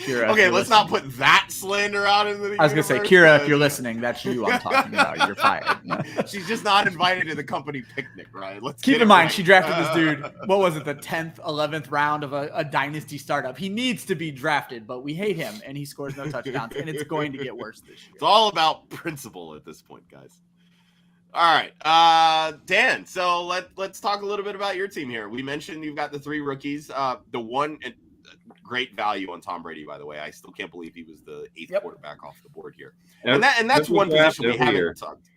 Kira, okay, let's not put that slander out into the I was going to say, Kira, if you're listening, that's you I'm talking about. You're fired. She's just not invited to the company picnic, right? Let's keep in mind, she drafted this dude, what was it, the 10th, 11th round of a dynasty startup. He needs to be drafted, but we hate him, and he scores no touchdowns, and it's going to get worse this year. It's all about principle at this point, guys. All right, Dan, so let's talk a little bit about your team here. We mentioned you've got the 3 rookies. The one... Great value on Tom Brady, by the way. I still can't believe he was the 8th quarterback off the board here. And that's one position we haven't talked.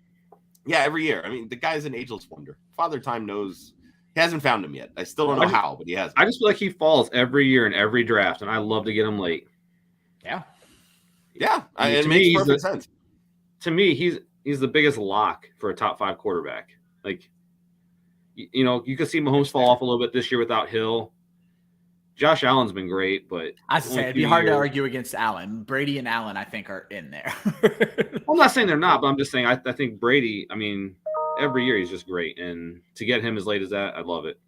Yeah, every year. I mean, the guy's an ageless wonder. Father Time knows. He hasn't found him yet. I still don't know how, but he has. I just feel like he falls every year in every draft, and I love to get him late. Yeah. Yeah, it makes perfect sense. To me, he's the biggest lock for a top 5 quarterback. Like, you can see Mahomes fall off a little bit this year without Hill. Josh Allen's been great, but I was say it'd be hard to argue against Allen. Brady and Allen, I think, are in there. I'm not saying they're not, but I'm just saying I think Brady. I mean, every year he's just great, and to get him as late as that, I love it.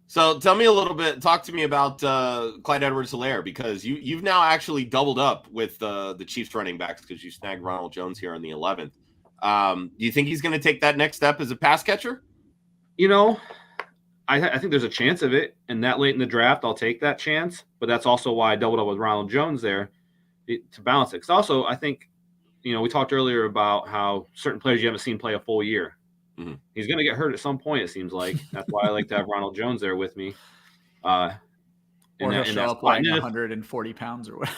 So tell me a little bit. Talk to me about Clyde Edwards-Helaire, because you've now actually doubled up with the Chiefs running backs because you snagged Ronald Jones here on the 11th. Do you think he's going to take that next step as a pass catcher? I think there's a chance of it, and that late in the draft, I'll take that chance. But that's also why I doubled up with Ronald Jones there to balance it. Because also, I think, we talked earlier about how certain players you haven't seen play a full year. Mm-hmm. He's going to get hurt at some point, it seems like. That's why I like to have Ronald Jones there with me. Or he'll show up like 140 pounds or whatever.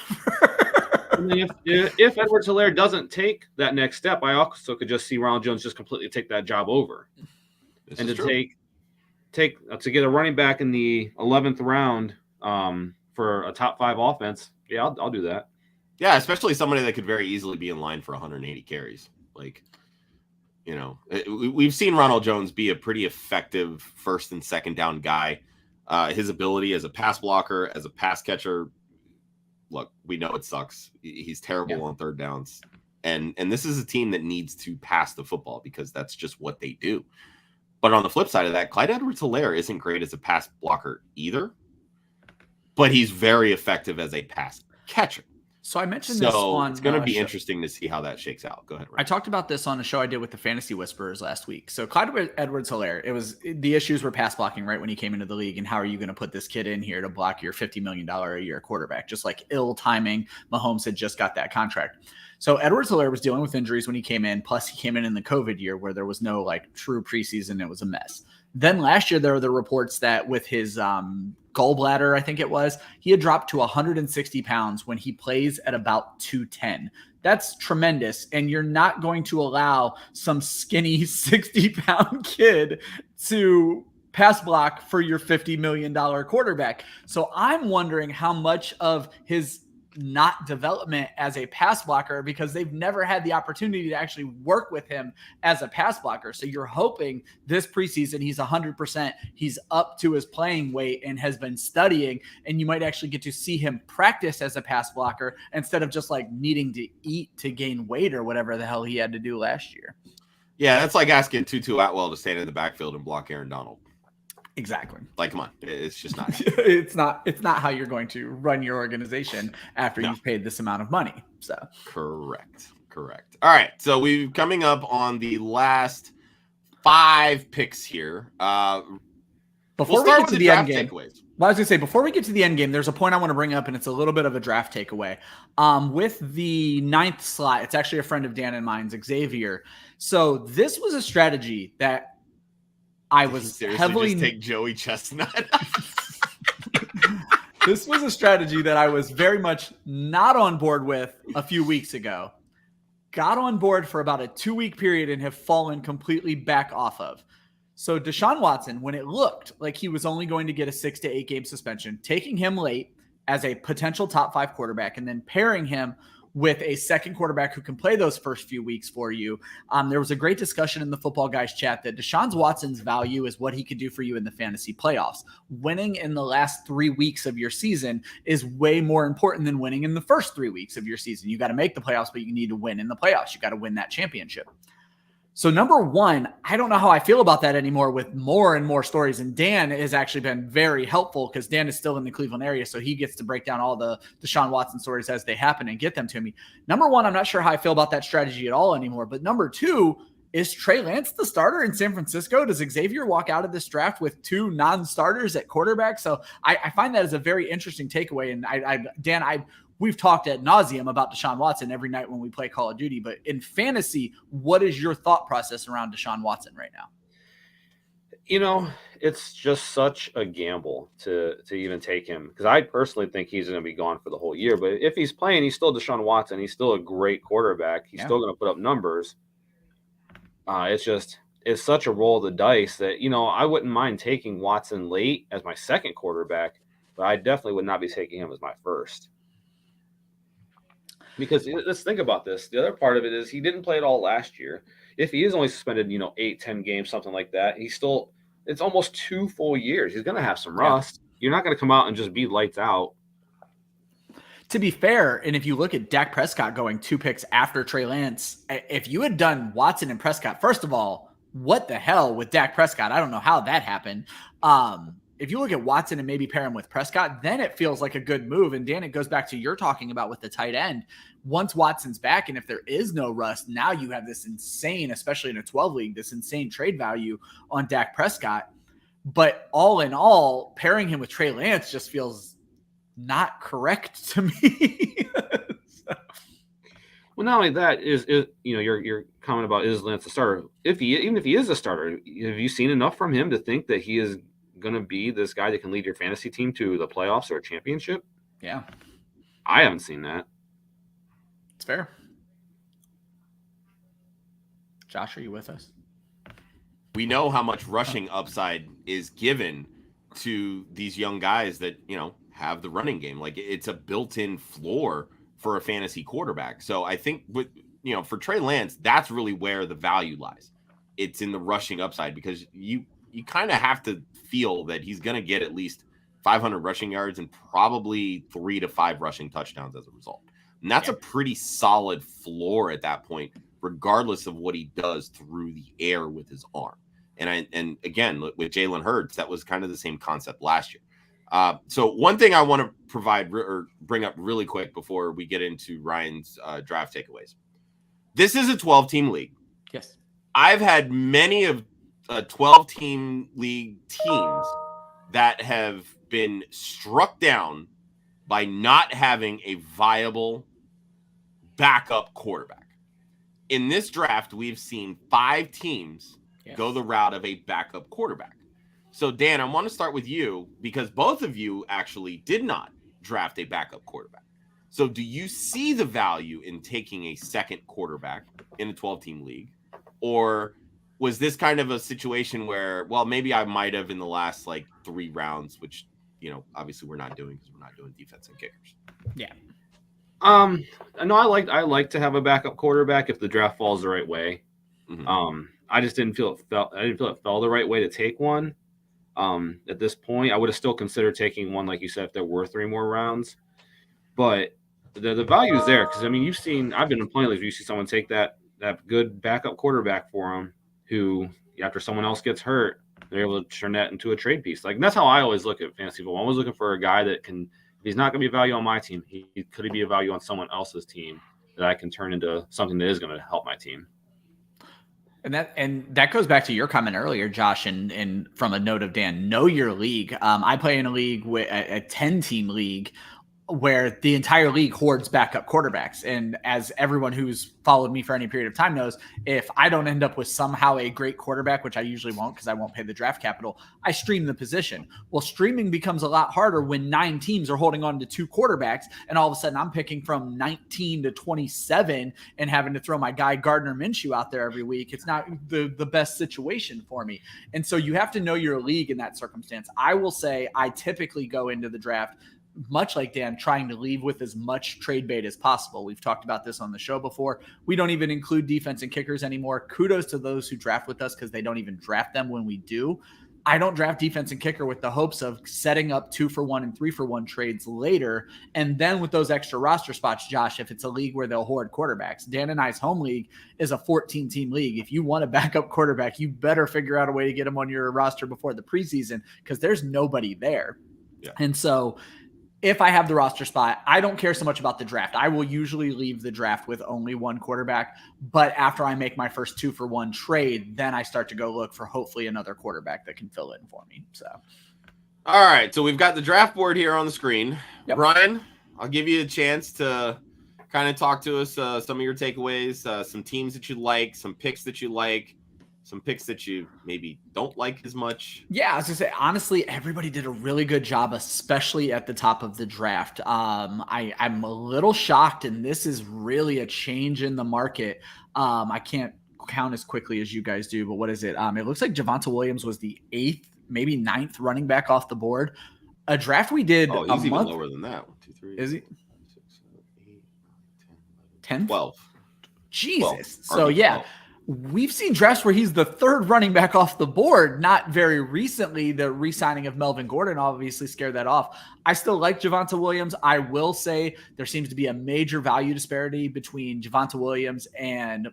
And then if Edwards-Helaire doesn't take that next step, I also could just see Ronald Jones just completely take that job over. And to get a running back in the 11th round for a top 5 offense, yeah, I'll do that. Yeah, especially somebody that could very easily be in line for 180 carries. Like, we've seen Ronald Jones be a pretty effective first and second down guy. His ability as a pass blocker, as a pass catcher, look, we know it sucks. He's terrible on third downs. And this is a team that needs to pass the football because that's just what they do. But on the flip side of that, Clyde Edwards-Helaire isn't great as a pass blocker either, but he's very effective as a pass catcher. So I mentioned this on it's going to be interesting to see how that shakes out. Go ahead, Ryan. I talked about this on a show I did with the Fantasy Whisperers last week. So Clyde Edwards-Helaire, the issues were pass blocking right when he came into the league, and how are you going to put this kid in here to block your $50 million a year quarterback? Just like ill timing. Mahomes had just got that contract. So Edwards-Helaire was dealing with injuries when he came in. Plus, he came in the COVID year where there was no true preseason. It was a mess. Then last year, there were the reports that with his gallbladder, I think it was, he had dropped to 160 pounds when he plays at about 210. That's tremendous. And you're not going to allow some skinny 60-pound kid to pass block for your $50 million quarterback. So I'm wondering how much of his not development as a pass blocker because they've never had the opportunity to actually work with him as a pass blocker. So you're hoping this preseason he's 100%, he's up to his playing weight and has been studying, and you might actually get to see him practice as a pass blocker instead of just like needing to eat to gain weight or whatever the hell he had to do last year. Yeah, that's like asking Tutu Atwell to stand in the backfield and block Aaron Donald. Exactly. Like, come on, it's just not. it's not how you're going to run your organization after you've paid this amount of money. So correct. All right, so we're coming up on the last 5 picks here. Before we get to the end game, well, I was going to say, before we get to the end game, there's a point I want to bring up, and it's a little bit of a draft takeaway. With the 9th slot, it's actually a friend of Dan and mine's, Xavier. So this was a strategy that I was heavily just take Joey Chestnut. This was a strategy that I was very much not on board with a few weeks ago. Got on board for about a 2-week period and have fallen completely back off of. So Deshaun Watson, when it looked like he was only going to get a 6 to 8 game suspension, taking him late as a potential top 5 quarterback and then pairing him with a second quarterback who can play those first few weeks for you. There was a great discussion in the Football Guys chat that Deshaun Watson's value is what he could do for you in the fantasy playoffs. Winning in the last 3 weeks of your season is way more important than winning in the first 3 weeks of your season. You got to make the playoffs, but you need to win in the playoffs. You got to win that championship. So number one, I don't know how I feel about that anymore with more and more stories. And Dan has actually been very helpful because Dan is still in the Cleveland area. So he gets to break down all the Deshaun Watson stories as they happen and get them to me. Number one, I'm not sure how I feel about that strategy at all anymore. But number two, is Trey Lance the starter in San Francisco? Does Xavier walk out of this draft with 2 non-starters at quarterback? So I find that as a very interesting takeaway. And Dan, we've talked ad nauseum about Deshaun Watson every night when we play Call of Duty, but in fantasy, what is your thought process around Deshaun Watson right now? You know, it's just such a gamble to even take him because I personally think he's going to be gone for the whole year. But if he's playing, he's still Deshaun Watson. He's still a great quarterback. He's still going to put up numbers. It's such a roll of the dice that, you know, I wouldn't mind taking Watson late as my second quarterback, but I definitely would not be taking him as my first. Because let's think about this. The other part of it is he didn't play at all last year. If he is only suspended, 8-10 games, something like that, it's almost 2 full years. He's going to have some rust. You're not going to come out and just be lights out. To be fair, and if you look at Dak Prescott going 2 picks after Trey Lance, if you had done Watson and Prescott, first of all, what the hell with Dak Prescott? I don't know how that happened. If you look at Watson and maybe pair him with Prescott, then it feels like a good move. And Dan, it goes back to your talking about with the tight end. Once Watson's back, and if there is no rust, now you have this insane, especially in a 12 league, this insane trade value on Dak Prescott. But all in all, pairing him with Trey Lance just feels not correct to me. Well, not only that is your comment about is Lance a starter? Even if he is a starter, have you seen enough from him to think that he is going to be this guy that can lead your fantasy team to the playoffs or a championship? Yeah. I haven't seen that. It's fair. Josh, are you with us? We know how much rushing upside is given to these young guys that, have the running game. Like, it's a built-in floor for a fantasy quarterback. So I think for Trey Lance, that's really where the value lies. It's in the rushing upside because you kind of have to feel that he's going to get at least 500 rushing yards and probably 3 to 5 rushing touchdowns as a result. And that's a pretty solid floor at that point, regardless of what he does through the air with his arm. And again, with Jalen Hurts, that was kind of the same concept last year. So one thing I want to provide or bring up really quick before we get into Ryan's draft takeaways. This is a 12-team league. Yes. I've had many of 12-team league teams that have been struck down by not having a viable backup quarterback. In this draft, we've seen 5 teams go the route of a backup quarterback. So, Dan, I want to start with you because both of you actually did not draft a backup quarterback. So do you see the value in taking a second quarterback in a 12-team league? Or was this kind of a situation where, well, maybe I might have in the last 3 rounds, which, obviously we're not doing because we're not doing defense and kickers. Yeah. No, I like to have a backup quarterback if the draft falls the right way. Mm-hmm. I just didn't feel it fell the right way to take one. At this point, I would have still considered taking one, like you said, if there were 3 more rounds. But the value is there because I mean, I've been in plenty of leagues. You see someone take that good backup quarterback for them, who after someone else gets hurt, they're able to turn that into a trade piece. Like that's how I always look at fantasy football. I'm always looking for a guy that can. If he's not going to be a value on my team, could he be a value on someone else's team that I can turn into something that is going to help my team. And that goes back to your comment earlier, Josh, and from a note of Dan, know your league. I play in a league with a 10-team league where the entire league hoards backup quarterbacks. And as everyone who's followed me for any period of time knows, if I don't end up with somehow a great quarterback, which I usually won't because I won't pay the draft capital, I stream the position. Well, streaming becomes a lot harder when 9 teams are holding on to 2 quarterbacks, and all of a sudden I'm picking from 19 to 27 and having to throw my guy Gardner Minshew out there every week. It's not the best situation for me. And so you have to know your league in that circumstance. I will say I typically go into the draft much like Dan, trying to leave with as much trade bait as possible. We've talked about this on the show before. We don't even include defense and kickers anymore. Kudos to those who draft with us because they don't even draft them when we do. I don't draft defense and kicker with the hopes of setting up 2-for-1 and 3-for-1 trades later. And then with those extra roster spots, Josh, if it's a league where they'll hoard quarterbacks, Dan and I's home league is a 14-team league. If you want a backup quarterback, you better figure out a way to get him on your roster before the preseason because there's nobody there. Yeah. And so if I have the roster spot, I don't care so much about the draft. I will usually leave the draft with only 1 quarterback. But after I make my first 2-for-1 trade, then I start to go look for hopefully another quarterback that can fill in for me. So, all right. So we've got the draft board here on the screen. Yep. Brian, I'll give you a chance to kind of talk to us some of your takeaways, some teams that you like, some picks that you like, some picks that you maybe don't like as much. Yeah, I was gonna say, honestly, everybody did a really good job, especially at the top of the draft. I'm a little shocked, and this is really a change in the market. I can't count as quickly as you guys do, but what is it? It looks like Javonte Williams was the 8th, maybe 9th running back off the board. A draft we did a month. Even lower than that. 1, 2, 3. Is he? 6, 7, 8, 10, 12. Jesus. 12. So yeah. 12. We've seen drafts where he's the 3rd running back off the board. Not very recently, the re-signing of Melvin Gordon obviously scared that off. I still like Javonte Williams. I will say there seems to be a major value disparity between Javonte Williams and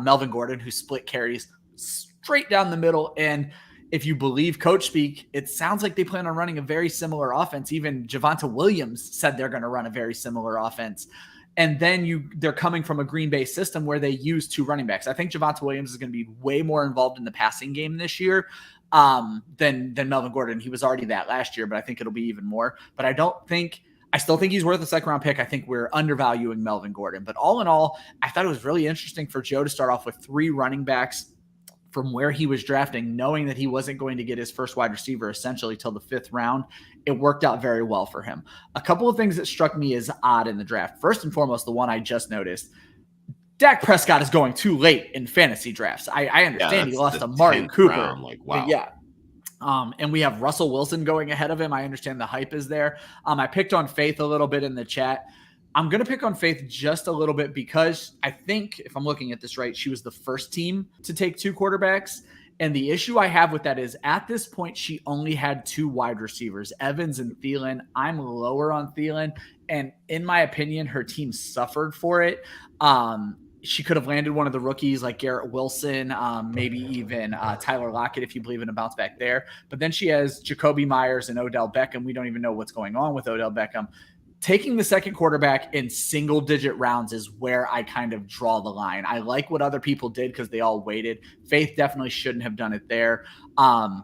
Melvin Gordon, who split carries straight down the middle. And if you believe coach speak, it sounds like they plan on running a very similar offense. Even Javonte Williams said they're going to run a very similar offense. And then they're coming from a Green Bay system where they use 2 running backs. I think Javonte Williams is going to be way more involved in the passing game this year than Melvin Gordon. He was already that last year, but I think it'll be even more. But I still think he's worth a 2nd-round pick. I think we're undervaluing Melvin Gordon. But all in all, I thought it was really interesting for Joe to start off with 3 running backs from where he was drafting, knowing that he wasn't going to get his first wide receiver essentially till the 5th round. It worked out very well for him. A couple of things that struck me as odd in the draft. First and foremost, the one I just noticed, Dak Prescott is going too late in fantasy drafts. I understand he lost to Martin Cooper. Round, like, wow. Yeah. And we have Russell Wilson going ahead of him. I understand the hype is there. I picked on Faith a little bit in the chat. I'm going to pick on Faith just a little bit because I think, if I'm looking at this right, she was the first team to take 2 quarterbacks. And the issue I have with that is at this point, she only had 2 wide receivers, Evans and Thielen. I'm lower on Thielen. And in my opinion, her team suffered for it. She could have landed one of the rookies like Garrett Wilson, maybe even Tyler Lockett, if you believe in a bounce back there. But then she has Jacoby Myers and Odell Beckham. We don't even know what's going on with Odell Beckham. Taking the 2nd quarterback in single-digit rounds is where I kind of draw the line. I like what other people did because they all waited. Faith definitely shouldn't have done it there. And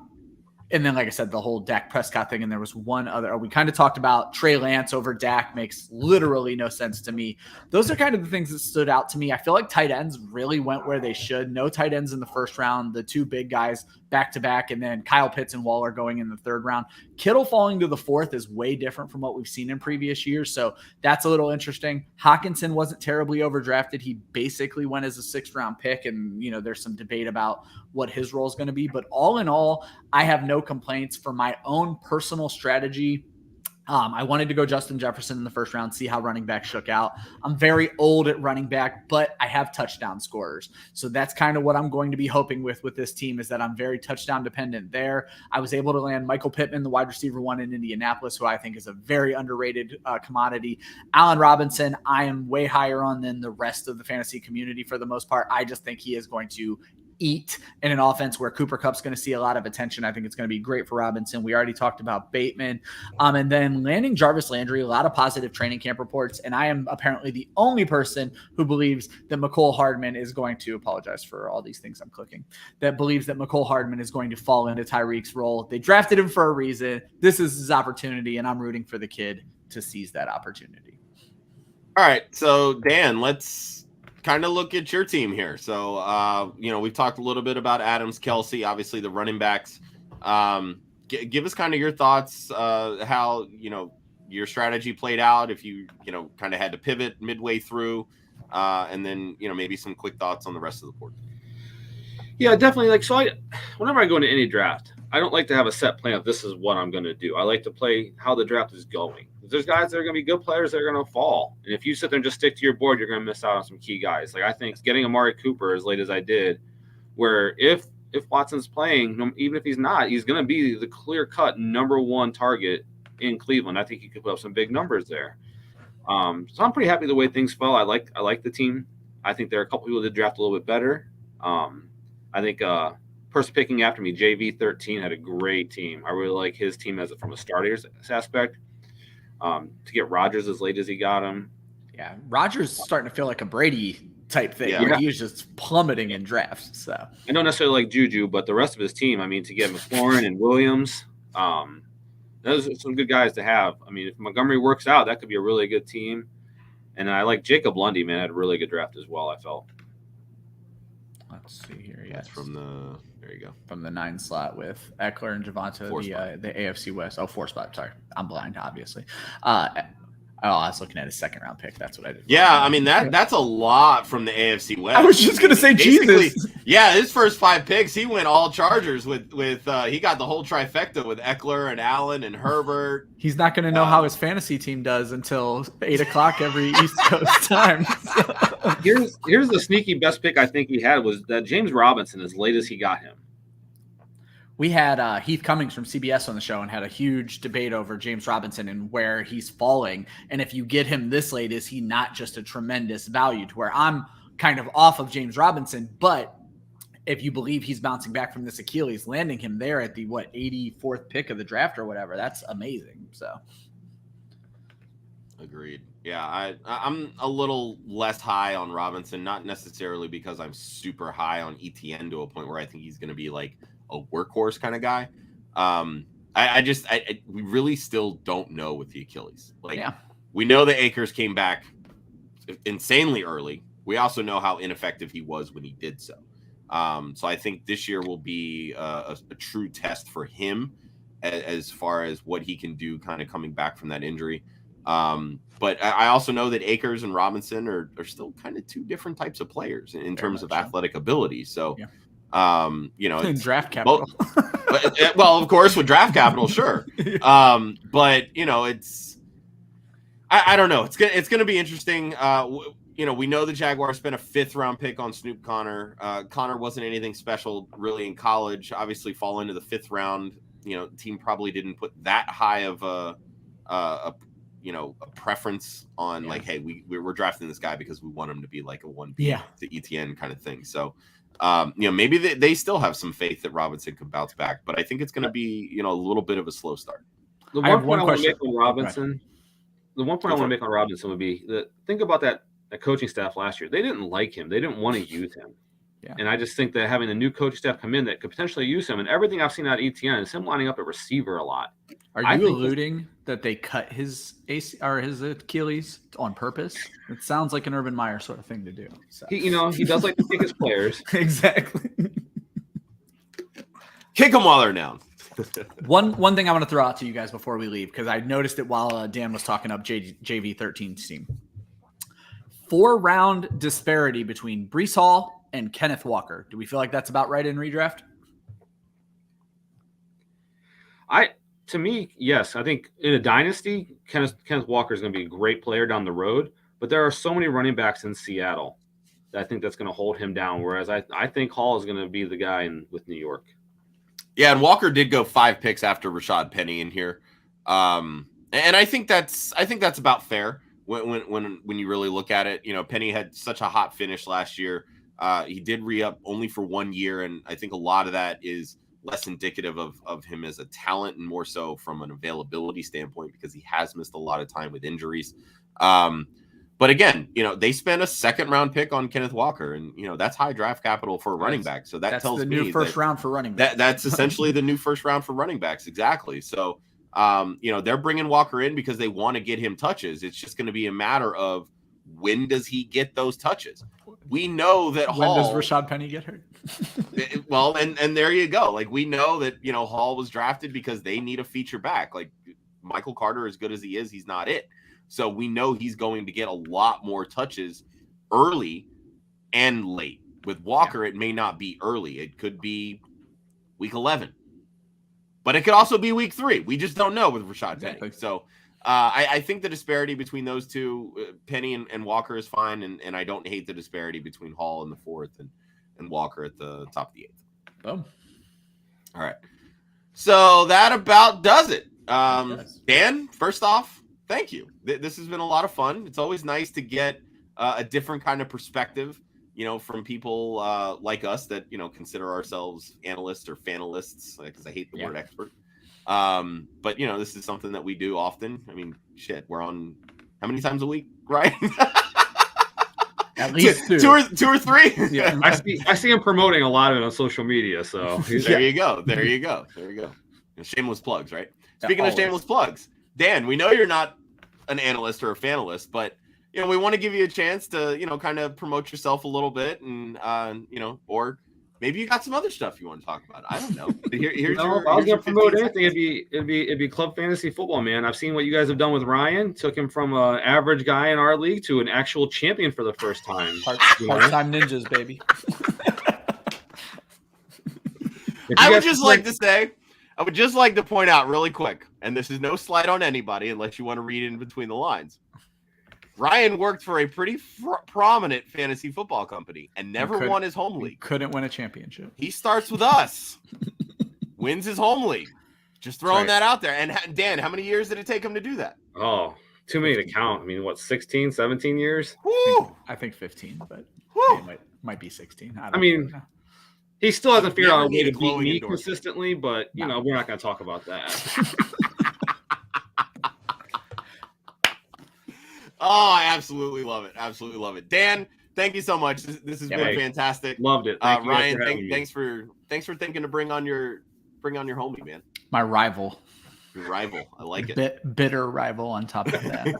then, like I said, the whole Dak Prescott thing, and there was one other. We kind of talked about Trey Lance over Dak makes literally no sense to me. Those are kind of the things that stood out to me. I feel like tight ends really went where they should. No tight ends in the 1st round. The 2 big guys back-to-back, and then Kyle Pitts and Waller going in the 3rd round. Kittle falling to the 4th is way different from what we've seen in previous years, so that's a little interesting. Hockenson wasn't terribly overdrafted. He basically went as a 6th-round pick, and there's some debate about what his role is going to be. But all in all, I have no complaints for my own personal strategy. I wanted to go Justin Jefferson in the first round, see how running back shook out. I'm very old at running back, but I have touchdown scorers. So that's kind of what I'm going to be hoping with this team, is that I'm very touchdown dependent there. I was able to land Michael Pittman, the wide receiver one in Indianapolis, who I think is a very underrated commodity. Allen Robinson, I am way higher on than the rest of the fantasy community for the most part. I just think he is going to eat in an offense where Cooper Kupp's going to see a lot of attention. I think it's going to be great for Robinson. We already talked about Bateman. And then landing Jarvis Landry, a lot of positive training camp reports. And I am apparently the only person who believes that McCole Hardman is going to apologize for all these things I'm clicking, that believes that McCole Hardman is going to fall into Tyreek's role. They drafted him for a reason. This is his opportunity, and I'm rooting for the kid to seize that opportunity. All right. So Dan, let's kind of look at your team here. So, we've talked a little bit about Adams, Kelsey, obviously the running backs. Give us kind of your thoughts, how, your strategy played out, if you kind of had to pivot midway through, and then, maybe some quick thoughts on the rest of the board. Yeah, definitely. Whenever I go into any draft, I don't like to have a set plan of this is what I'm going to do. I like to play how the draft is going. There's guys that are going to be good players that are going to fall. And if you sit there and just stick to your board, you're going to miss out on some key guys. I think getting Amari Cooper as late as I did, where if Watson's playing, even if he's not, he's going to be the clear-cut number one target in Cleveland. I think he could put up some big numbers there. So I'm pretty happy the way things fell. I like the team. I think there are a couple people that draft a little bit better. I think person picking after me, JV13, had a great team. I really like his team from a starter's aspect. To get Rodgers as late as he got him. Yeah, Rodgers is starting to feel like a Brady type thing. Yeah. He was just plummeting in drafts. So I don't necessarily like Juju, but the rest of his team, to get McLaurin and Williams, those are some good guys to have. If Montgomery works out, that could be a really good team. And I like Jacob Lundy, man, had a really good draft as well, I felt. Let's see here. That's there you go. From the 9 slot with Eckler and Javonte, the AFC West. Oh, 4 spot. Sorry. I'm blind, obviously. I was looking at his second round pick. That's what I did. Yeah, that's a lot from the AFC West. I was just going to say, Jesus. Yeah, his first 5 picks, he went all Chargers with he got the whole trifecta with Eckler and Allen and Herbert. He's not going to know how his fantasy team does until 8 o'clock every East Coast time. Here's the sneaky best pick I think he had was that James Robinson as late as he got him. We had Heath Cummings from CBS on the show and had a huge debate over James Robinson and where he's falling. And if you get him this late, is he not just a tremendous value, to where I'm kind of off of James Robinson? But if you believe he's bouncing back from this Achilles, landing him there at the 84th pick of the draft or whatever, that's amazing. So agreed. Yeah, I'm a little less high on Robinson, not necessarily because I'm super high on ETN to a point where I think he's going to be like a workhorse kind of guy. We really still don't know with the Achilles. We know the Akers came back insanely early. We also know how ineffective he was when he did so. So I think this year will be a true test for him as far as what he can do kind of coming back from that injury. But I also know that Akers and Robinson are still kind of 2 different types of players in terms of athletic ability. So, in draft capital. Well, of course, with draft capital, sure. But it's I don't know. It's gonna be interesting. We know the Jaguars spent a 5th round pick on Snoop Connor. Connor wasn't anything special really in college. Obviously, fall into the 5th round. The team probably didn't put that high of a preference on hey, we're drafting this guy because we want him to be like a 1B to ETN kind of thing. So, maybe they still have some faith that Robinson could bounce back, but I think it's going to be, a little bit of a slow start. The one point I want to make on Robinson, would be that think about that coaching staff last year. They didn't like him. They didn't want to use him. Yeah. And I just think that having a new coaching staff come in that could potentially use him, and everything I've seen out of ETN is him lining up at receiver a lot. Are you alluding that they cut his his Achilles on purpose? It sounds like an Urban Meyer sort of thing to do. So. He does like to kick his players. Exactly. Kick them while they're down. One thing I want to throw out to you guys before we leave, because I noticed it while Dan was talking up JV13's team. 4-round disparity between Breece Hall and Kenneth Walker. Do we feel like that's about right in redraft? to me, yes. I think in a dynasty, Kenneth Walker is going to be a great player down the road. But there are so many running backs in Seattle that I think that's going to hold him down. Whereas I think Hall is going to be the guy with New York. Yeah, and Walker did go 5 picks after Rashad Penny in here, and I think that's about fair when you really look at it. You know, Penny had such a hot finish last year. He did re-up only for 1 year, and I think a lot of that is less indicative of him as a talent and more so from an availability standpoint because he has missed a lot of time with injuries. But again, you know, they spent a 2nd-round pick on Kenneth Walker, and you know that's high draft capital for a running back. So that tells me the new first round for running backs. That's essentially the new first round for running backs. Exactly. So, you know, they're bringing Walker in because they want to get him touches. It's just going to be a matter of when does he get those touches. We know that when Hall. Does Rashad Penny get hurt? Well, and there you go. Like we know that you know Hall was drafted because they need a feature back. Like Michael Carter, as good as he is, he's not it. So we know he's going to get a lot more touches early and late. With Walker, it may not be early. It could be week 11. But it could also be week 3. We just don't know with Rashad Penny. So I think the disparity between those two, Penny and Walker, is fine. And I don't hate the disparity between Hall in the 4th and Walker at the top of the 8th. Boom. All right. So that about does it. Dan, first off, thank you. This has been a lot of fun. It's always nice to get a different kind of perspective, you know, from people like us that, you know, consider ourselves analysts or fanalists, because I hate the word expert. But, you know, this is something that we do often. I mean, shit, we're on how many times a week, right? At least two or 3. Yeah, I see him promoting a lot of it on social media. So there you go. Shameless plugs, right? Speaking of shameless plugs, Dan, we know you're not an analyst or a fanalist, but you know we want to give you a chance to kind of promote yourself a little bit, and or maybe you got some other stuff you want to talk about. I don't know. If I was gonna promote anything, it'd be Club Fantasy Football, man. I've seen what you guys have done with Ryan. Took him from an average guy in our league to an actual champion for the first time. Part-time ninjas, baby. I would just like to point out really quick, and this is no slight on anybody unless you want to read in between the lines. Ryan worked for a pretty prominent fantasy football company and never won his home league. Couldn't win a championship. He starts with us, wins his home league. Just throwing that out there. And Dan, how many years did it take him to do that? Oh, too many to count. I mean, what, 16, 17 years? I think 15, but it might be 16. I mean, he still hasn't figured out a way to beat me consistently, but, you know, we're not going to talk about that. Oh, I absolutely love it. Dan, thank you so much. This has been fantastic. Loved it. Ryan, thanks for thinking to bring on your homie, man. My rival. Your rival. I like it. Bitter rival on top of that.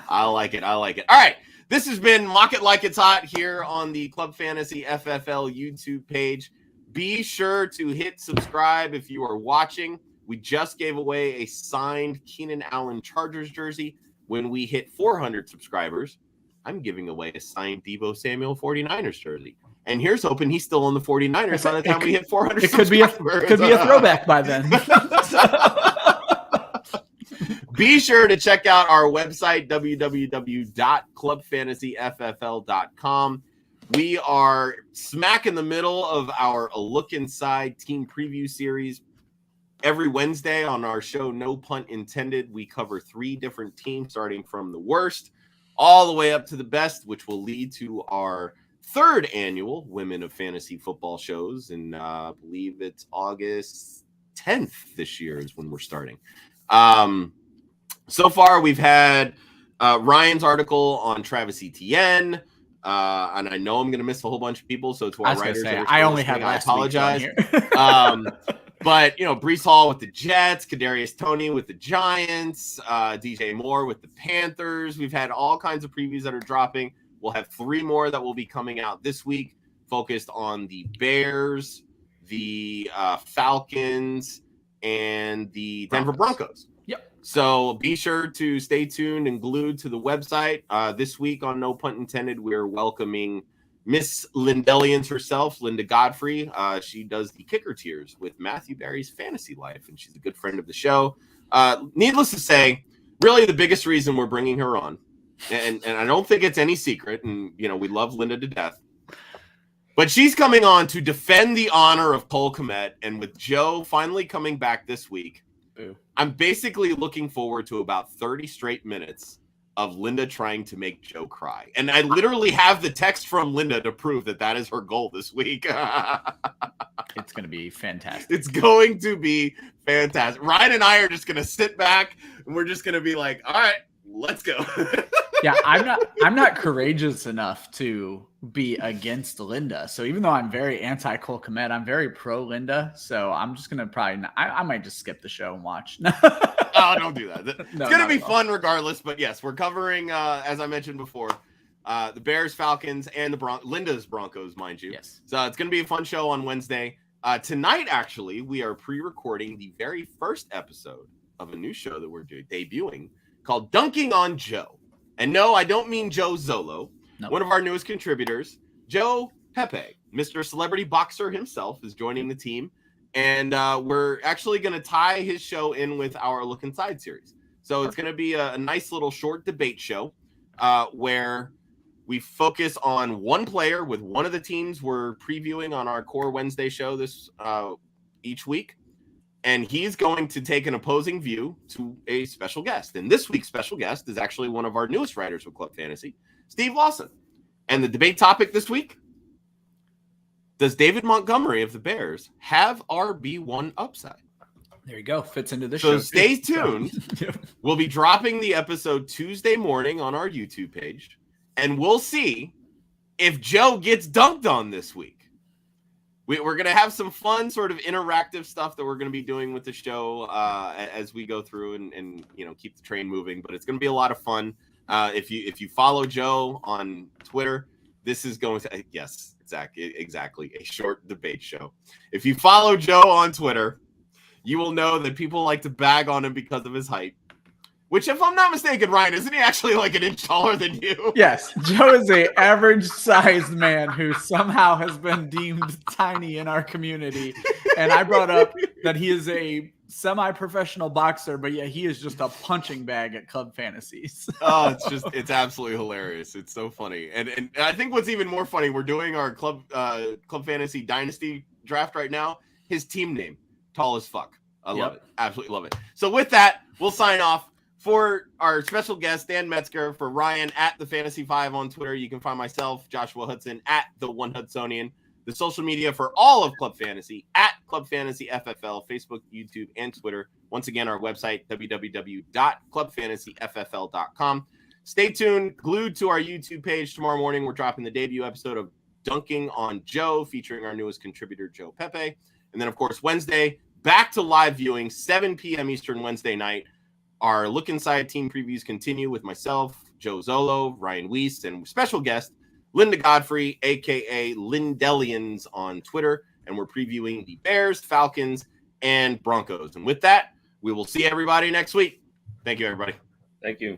I like it. All right. This has been Mock It Like It's Hot here on the Club Fantasy FFL YouTube page. Be sure to hit subscribe if you are watching. We just gave away a signed Keenan Allen Chargers jersey. When we hit 400 subscribers, I'm giving away a signed Deebo Samuel 49ers jersey. And here's hoping he's still on the 49ers by the time we hit 400 subscribers. It could be a throwback by then. Be sure to check out our website, www.clubfantasyffl.com. We are smack in the middle of our A Look Inside team preview series. Every Wednesday on our show, No Punt Intended, we cover 3 different teams, starting from the worst all the way up to the best, which will lead to our 3rd annual Women of Fantasy Football shows. And I believe it's August 10th this year is when we're starting. So far, we've had Ryan's article on Travis Etienne. And I know I'm going to miss a whole bunch of people. So to our writers, I only had last week. I apologize. But, you know, Breece Hall with the Jets, Kadarius Toney with the Giants, DJ Moore with the Panthers. We've had all kinds of previews that are dropping. We'll have 3 more that will be coming out this week, focused on the Bears, the Falcons, and the Denver Broncos. Yep. So be sure to stay tuned and glued to the website. This week on No Punt Intended, we're welcoming Miss Lindellians herself, Linda Godfrey. She does the kicker tiers with Matthew Berry's Fantasy Life, and she's a good friend of the show. Needless to say, really the biggest reason we're bringing her on, and I don't think it's any secret, and we love Linda to death, but she's coming on to defend the honor of Cole Kmet, and with Joe finally coming back this week, I'm basically looking forward to about 30 straight minutes of Linda trying to make Joe cry. And I literally have the text from Linda to prove that is her goal this week. It's going to be fantastic. It's going to be fantastic. Ryan and I are just going to sit back and we're just going to be like, all right, let's go. Yeah, I'm not courageous enough to be against Linda. So even though I'm very anti Cole Kmet, I'm very pro Linda. So I'm just going to I might just skip the show and watch. Oh, don't do that. It's going to be fun regardless. But yes, we're covering, as I mentioned before, the Bears, Falcons, and Linda's Broncos, mind you. Yes. So it's going to be a fun show on Wednesday. Tonight, actually, we are pre-recording the very first episode of a new show that we're debuting called Dunking on Joe. And no, I don't mean Joe Zolo. No. One of our newest contributors, Joe Pepe, Mr. Celebrity Boxer himself, is joining the team. And we're actually going to tie his show in with our Look Inside series. So it's going to be a nice little short debate show where we focus on one player with one of the teams we're previewing on our Core Wednesday show this each week. And he's going to take an opposing view to a special guest. And this week's special guest is actually one of our newest writers with Club Fantasy, Steve Lawson. And the debate topic this week: does David Montgomery of the Bears have RB1 upside? There you go. Fits into this show. So stay tuned. We'll be dropping the episode Tuesday morning on our YouTube page. And we'll see if Joe gets dunked on this week. We're going to have some fun sort of interactive stuff that we're going to be doing with the show as we go through and keep the train moving. But it's going to be a lot of fun. If you follow Joe on Twitter, this is going to, yes, exactly, a short debate show. If you follow Joe on Twitter, you will know that people like to bag on him because of his height. Which, if I'm not mistaken, Ryan, isn't he actually like an inch taller than you? Yes. Joe is an average-sized man who somehow has been deemed tiny in our community. And I brought up that he is a semi-professional boxer, but yeah, he is just a punching bag at Club Fantasies. Oh, it's absolutely hilarious. It's so funny. And I think what's even more funny, we're doing our Club Fantasy Dynasty draft right now. His team name, Tall as Fuck. I love it. Absolutely love it. So with that, we'll sign off. For our special guest, Dan Metzgar, for Ryan at the Fantasy 5 on Twitter, you can find myself, Joshua Hudson, at the One Hudsonian. The social media for all of Club Fantasy, at Club Fantasy FFL, Facebook, YouTube, and Twitter. Once again, our website, www.clubfantasyffl.com. Stay tuned, glued to our YouTube page. Tomorrow morning, we're dropping the debut episode of Dunking on Joe, featuring our newest contributor, Joe Pepe. And then, of course, Wednesday, back to live viewing, 7 p.m. Eastern Wednesday night. Our Look Inside team previews continue with myself, Joe Zolo, Ryan Weisse, and special guest, Linda Godfrey, a.k.a. Lindellians on Twitter. And we're previewing the Bears, Falcons, and Broncos. And with that, we will see everybody next week. Thank you, everybody. Thank you.